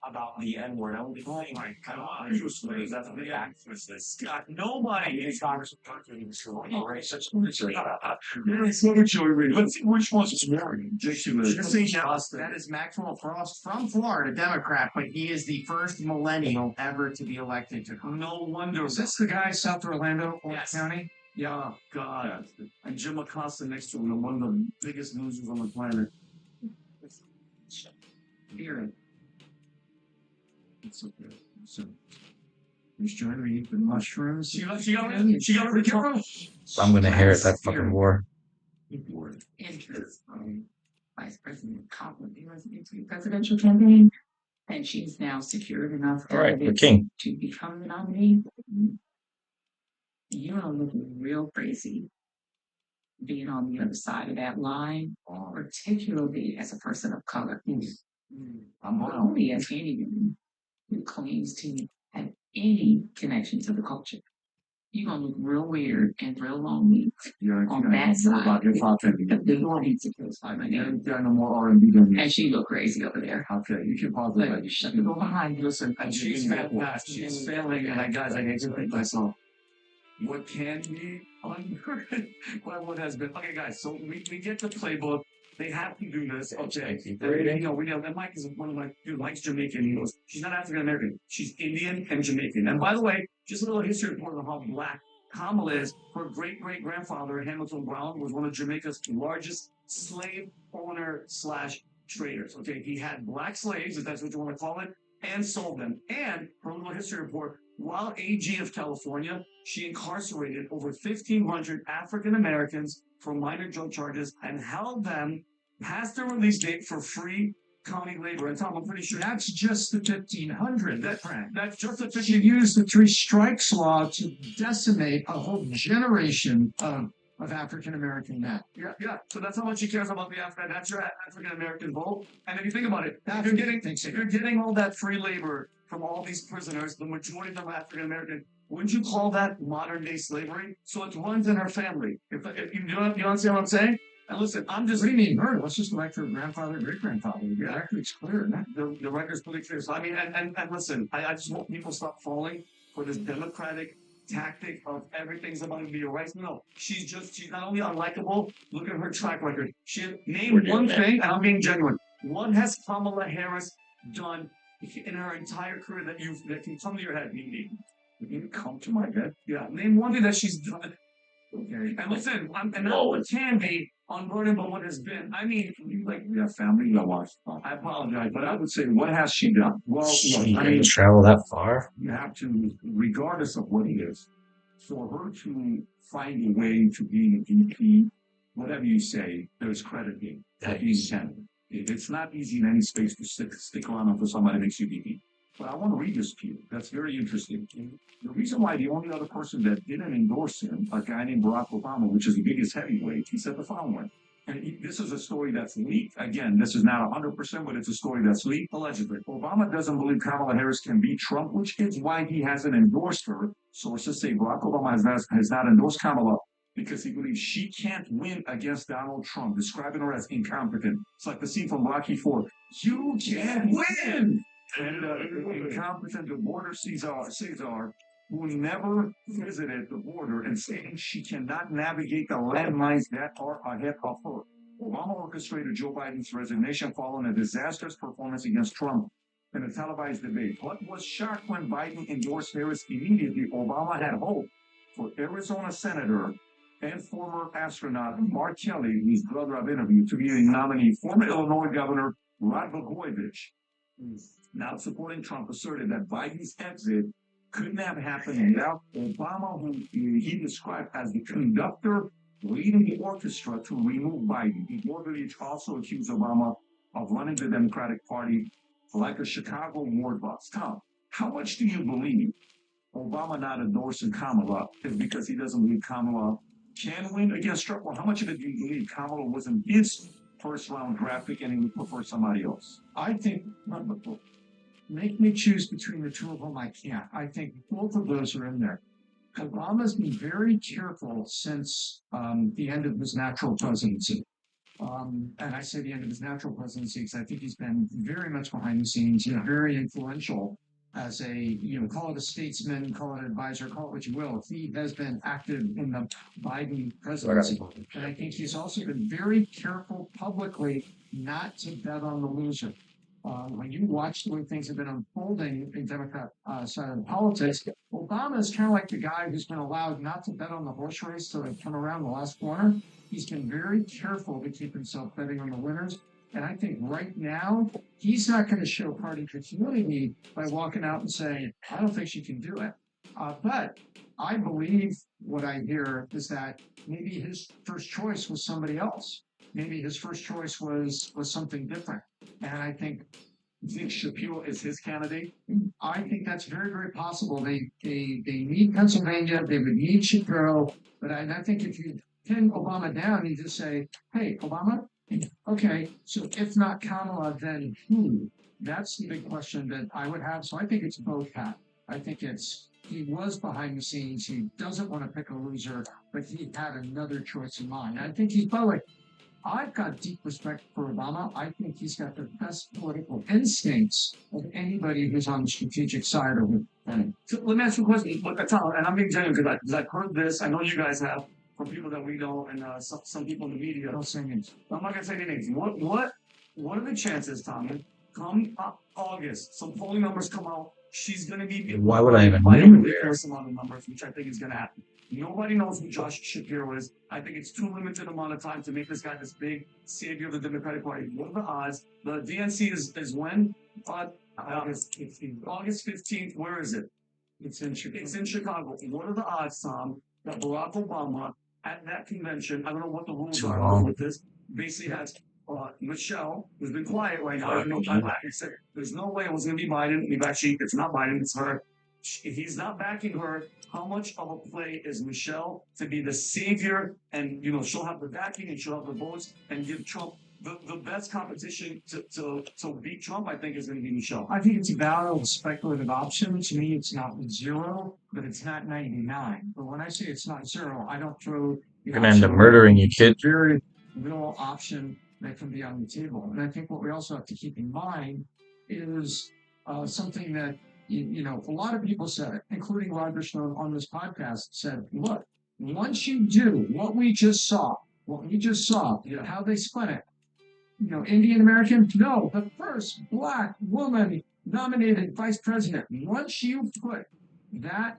about the N-word. I would be like, my God, that's a big activist. Scott, nobody in Congress would talk to me racist. Let's go to Joy Reid. Let's see which one's more ridiculous. That is Maxwell Frost from Florida, Democrat, but he is the first millennial ever to be elected to Congress. No wonder. Is this the guy South Orlando, Orange County? Yeah, God. And Jim Acosta next to him, one of the biggest losers on the planet. Here. It's okay. So, he's trying to eat the mushrooms. She got it. I'm gonna inherit that fucking war. Interest Vice President Kamala Harris into the presidential campaign, and she's now secured enough All right, we're delegates king. to become the nominee. You are looking real crazy being on the other side of that line, particularly as a person of color. I'm not only as anyone who claims to have any connection to the culture. You're gonna look real weird and real lonely on that side. The Northeast side, No more R&B than me. and she look crazy over there. Okay, you can pause But it. shut the door behind you. Listen, and she's fantastic. She's failing, and guys, I need to think myself. What can be unheard by what has been. Okay, guys, so we get the playbook. They have to do this. Okay. We know that Mike is one of my dude, Mike's Jamaican. He goes, she's not African American. She's Indian and Jamaican. And by the way, just a little history report on how black Kamala is. Her great grandfather, Hamilton Brown, was one of Jamaica's largest slave owner / traders. Okay, he had black slaves, if that's what you want to call it, and sold them. And her little history report, while AG of California, she incarcerated over 1,500 African Americans for minor drug charges and held them past their release date for free county labor. And Tom, I'm pretty sure That's just the 1,500. that's just a She used the 3 strikes law to decimate a whole generation of African American men. Yeah. So that's how much she cares about the African. That's your African American vote. And if you think about it, if you're getting all that free labor from all these prisoners, the majority of them are African American. Wouldn't you call that modern day slavery? So it runs in her family. If you understand what I'm saying? And listen, I'm just What do you mean murder? Let's just go back to her grandfather, great grandfather. The Yeah. record's clear. the record's pretty clear. So I mean, and listen, I just hope people stop falling for this democratic tactic of everything's about to be erased. No, she's not only unlikable. Look at her track record. She named one thing, and I'm being genuine. What has Kamala Harris done in her entire career that can come to your head? You can come to my head. Yeah, name one thing that she's done. Okay, and listen, and not what can be unburdened, but what has been. I mean, we have family that watch. I apologize, but I would say, what has she done? Well, She look, I didn't mean, travel that far. you have to, regardless of what it is, for her to find a way to be a VP, whatever you say, there's credit here. That you can. It's not easy in any space to stick around until somebody makes you VP. But I want to read this to you. That's very interesting. The reason why the only other person that didn't endorse him, a guy named Barack Obama, which is the biggest heavyweight, he said the following. And this is a story that's leaked. Again, this is not 100%, but it's a story that's leaked, allegedly. Obama doesn't believe Kamala Harris can beat Trump, which is why he hasn't endorsed her. Sources say Barack Obama has not endorsed Kamala because he believes she can't win against Donald Trump, describing her as incompetent. It's like the scene from Rocky IV. You can't win! And incompetent, the border Caesar, who never visited the border and saying she cannot navigate the landmines that are ahead of her. Obama orchestrated Joe Biden's resignation following a disastrous performance against Trump in a televised debate. But was shocked when Biden endorsed Harris immediately. Obama had hope for Arizona Senator and former astronaut Mark Kelly, whose brother I've interviewed, to be a nominee. Former Illinois Governor Rod Blagojevich, now supporting Trump, asserted that Biden's exit couldn't have happened without Obama, who he described as the conductor leading the orchestra to remove Biden. Blagojevich also accused Obama of running the Democratic Party like a Chicago ward boss. Tom, how much do you believe Obama not endorsing Kamala is because he doesn't believe Kamala can win against Trump? Or how much of it do you believe Kamala wasn't his first round draft pick and he would prefer somebody else? I think, make me choose between the two of them. I can't. I think both of those are in there. Obama's been very careful since the end of his natural presidency. And I say the end of his natural presidency because I think he's been very much behind the scenes, very influential as a, call it a statesman, call it an advisor, call it what you will. He has been active in the Biden presidency. And I think he's also been very careful publicly not to bet on the loser. When you watch the way things have been unfolding in Democrat side of politics, Obama is kind of like the guy who's been allowed not to bet on the horse race till they come around the last corner. He's been very careful to keep himself betting on the winners. And I think right now, he's not going to show party humility by walking out and saying, I don't think she can do it. But I believe what I hear is that maybe his first choice was somebody else. Maybe his first choice was something different. And I think Shapiro is his candidate. I think that's very, very possible. They need Pennsylvania. They would need Shapiro. But I think if you pin Obama down, you just say, hey, Obama, okay, so if not Kamala, then who? That's the big question that I would have. So I think it's both, Pat. I think he was behind the scenes. He doesn't want to pick a loser, but he had another choice in mind. I think he's probably, I've got deep respect for Obama. I think he's got the best political instincts of anybody who's on the strategic side of it. So let me ask you a question, Tom, and I'm being genuine because I've heard this. I know you guys have from people that we know and some people in the media. Don't say names. I'm not gonna say any names. What are the chances, Tom? Come August, some polling numbers come out. She's gonna be. Why would I even know some other numbers, which I think is gonna happen. Nobody knows who Josh Shapiro is. I think it's too limited amount of time to make this guy this big savior of the Democratic Party. What are the odds? The DNC is when? August 15th. Where is it? It's in Chicago. It's in Chicago. What are the odds, Tom, that Barack Obama at that convention, I don't know what the rules are with this, basically has Michelle, who's been quiet right now. There's no way it was going to be Biden. It's not Biden, it's her. He's not backing her. How much of a play is Michelle to be the savior? And, she'll have the backing and she'll have the votes and give Trump the best competition to beat Trump, I think, is going to be Michelle. I think it's a valid speculative option. To me, it's not 0, but it's not 99. But when I say it's not 0, I don't throw. You're gonna end up murdering you, kid. Very, real option that can be on the table. And I think what we also have to keep in mind is something that, a lot of people said, including Roger Stone on this podcast, said, look, once you do what we just saw, how they split it, Indian American, no, the first Black woman nominated vice president. Once you put that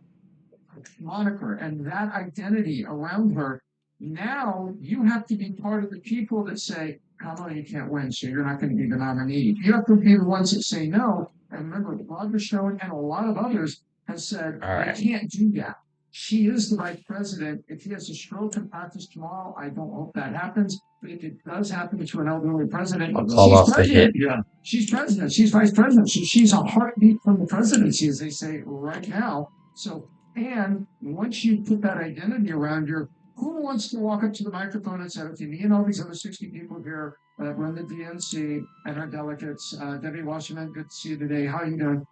moniker and that identity around her, now you have to be part of the people that say, Kamala, you can't win, so you're not going to be the nominee. You have to be the ones that say no. And remember, Roger Stone and a lot of others have said, I can't do that. She is the vice president. If he has a stroke and practice tomorrow, I don't hope that happens. But if it does happen to an elderly president, she's president. Yeah, she's president. She's vice president. So she's a heartbeat from the presidency, as they say right now. So, and once you put that identity around your, who wants to walk up to the microphone and say, okay, me and all these other 60 people here that run the DNC and our delegates, Debbie Washington, good to see you today. How are you doing?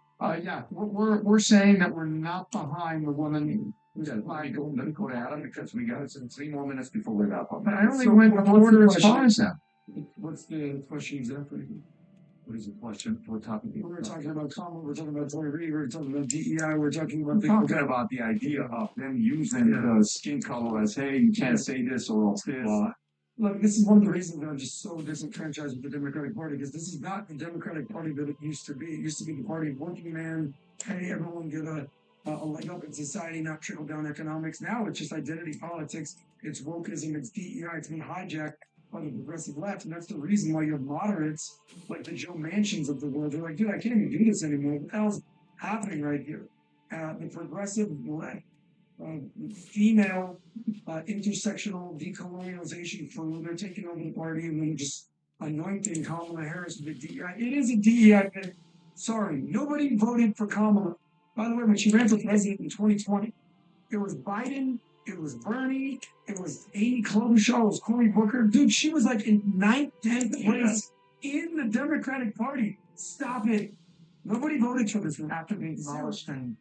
Yeah, we're saying that we're not behind the woman. Let me go to Adam because we got 3 more minutes before we wrap up. But I only went with order as far as that. What's the question exactly? What is the question? What topic? We were talking about Kamala, we're talking about Tory Reid, we're talking about DEI, we're talking about the idea of them using the skin color as, hey, you can't say this or else this. Look, this is one of the reasons that I'm just so disenfranchised with the Democratic Party, because this is not the Democratic Party that it used to be. It used to be the party of working man, hey, everyone get a leg up in society, not trickle down economics. Now it's just identity politics, it's wokeism, it's DEI, it's been hijacked by the progressive left, and that's the reason why you have moderates like the Joe Manchins of the world. They're like, dude, I can't even do this anymore. What the hell's happening right here? The progressive left, female intersectional decolonialization crew, they're taking over the party and then just anointing Kamala Harris with the DEI. It is a DEI thing. Sorry, nobody voted for Kamala. By the way, when she ran for president in 2020, it was Biden, it was Bernie, it was Amy Klobuchar, it was Cory Booker. Dude, she was like in 9th, 10th place in the Democratic Party. Stop it. Nobody voted for this one after being demolished and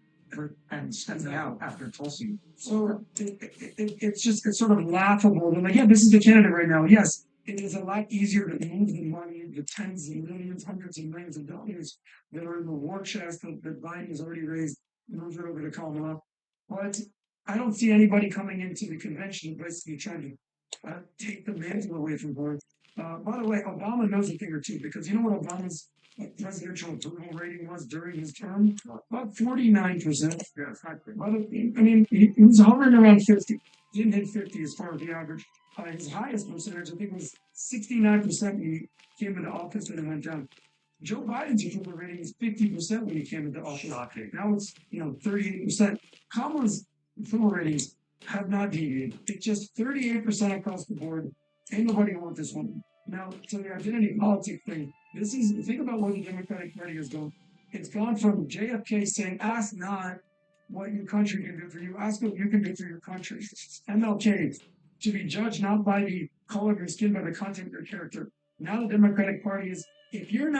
stepping out after Tulsi. So it's sort of laughable. And again, this is the candidate right now. Yes, it is a lot easier to move the money, the tens of millions, hundreds of millions of dollars that are in the war chest that Biden has already raised, move it over to Kamala. But I don't see anybody coming into the convention basically trying to take the mantle away from her. By the way, Obama knows a thing or two, because you know what Obama's presidential approval rating was during his term? About 49%. I mean, he was hovering around 50. Didn't hit 50 as far as the average. His highest percentage, I think, was 69% when he came into office, and it went down. Joe Biden's approval rating is 50% when he came into office. Now it's 38%. Kamala's approval ratings have not deviated. It's just 38% across the board. Ain't nobody want this one. Now, to the identity politics thing, think about where the Democratic Party has gone. It's gone from JFK saying, ask not what your country can do for you, ask what you can do for your country. MLK, to be judged not by the color of your skin, by the content of your character. Now the Democratic Party is, if you're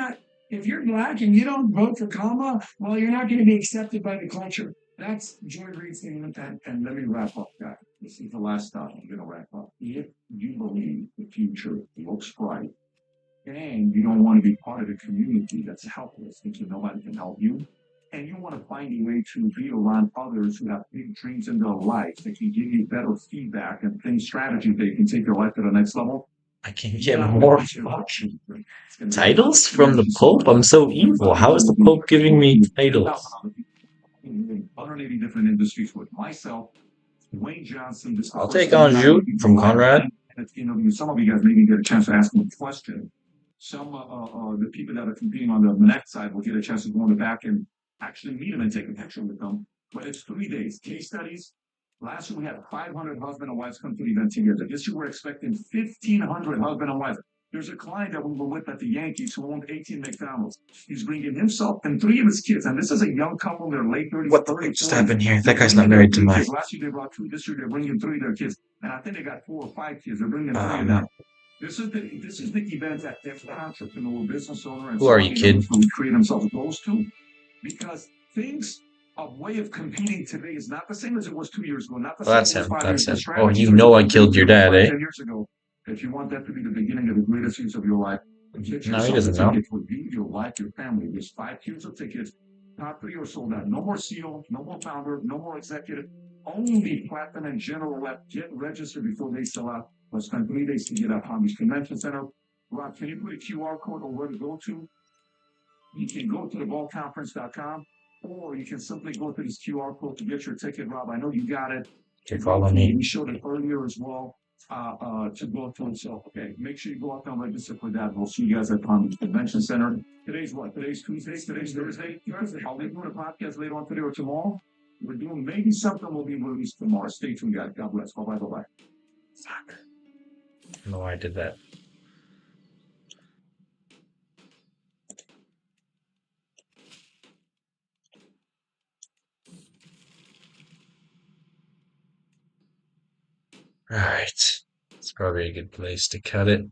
Black and you don't vote for Kamala, well, you're not going to be accepted by the culture. That's Joy Reid's thing with that. And let me wrap up, guys. This is the last stop. I'm going to wrap up. If you believe the future looks bright and you don't want to be part of a community that's helpless, thinking nobody can help you, and you want to find a way to be around others who have big dreams in their life that can give you better feedback and things, strategies that can take your life to the next level. I can get more fucking titles from the Pope? I'm so evil. How is the Pope giving me titles? 180 different industries with myself, Wayne Johnson. I'll take on Jude from Conrad. Some of you guys maybe get a chance to ask them a question. Some the people that are competing on the next side will get a chance to go in the back and actually meet them and take a picture with them. But it's 3 days. Case studies. Last year we had 500 husband and wives come to the event together. This year we're expecting 1,500 husband and wives. There's a client that we were with at the Yankees who owned 18 McDonald's. He's bringing himself and 3 of his kids, and this is a young couple in their late 30s. What the fuck just happened here? That guy's not married to my... Last year they brought 2. This year they're bringing 3 of their kids, and I think they got 4 or 5 kids. They're bringing 3 of them. This is the event that every entrepreneur, business owner, and who are you, kid? Who create themselves goes to, because things. A way of competing today is not the same as it was 2 years ago. Not the Well, same that's as him. 5 years That's ago. him. Oh, you know I killed your dad, eh? 10 years ago. If you want that to be the beginning of the greatest years of your life, get No, he yourself a doesn't know. ticket for you, your life, your family. There's 5 queues of tickets. Top 3 are sold out. No more CEO, no more founder, no more executive. Only platinum and general left. Get registered before they sell out. Let's spend 3 days to get at Palm Beach Convention Center. Rob, can you put a QR code or where to go to? You can go to theballconference.com, or you can simply go to this QR code to get your ticket. Rob, I know you got it. Okay, follow me. We showed it earlier as well to go to it. So, okay, make sure you go out there and register for that. We'll see you guys at Palm Beach Convention Center. Today's what? Today's Tuesday? Today's Thursday? Are we doing a podcast later on today or tomorrow? We're doing maybe something will be released tomorrow. Stay tuned, guys. God bless. Bye-bye. Bye-bye. Fuck. No, I did that. Alright. It's probably a good place to cut it.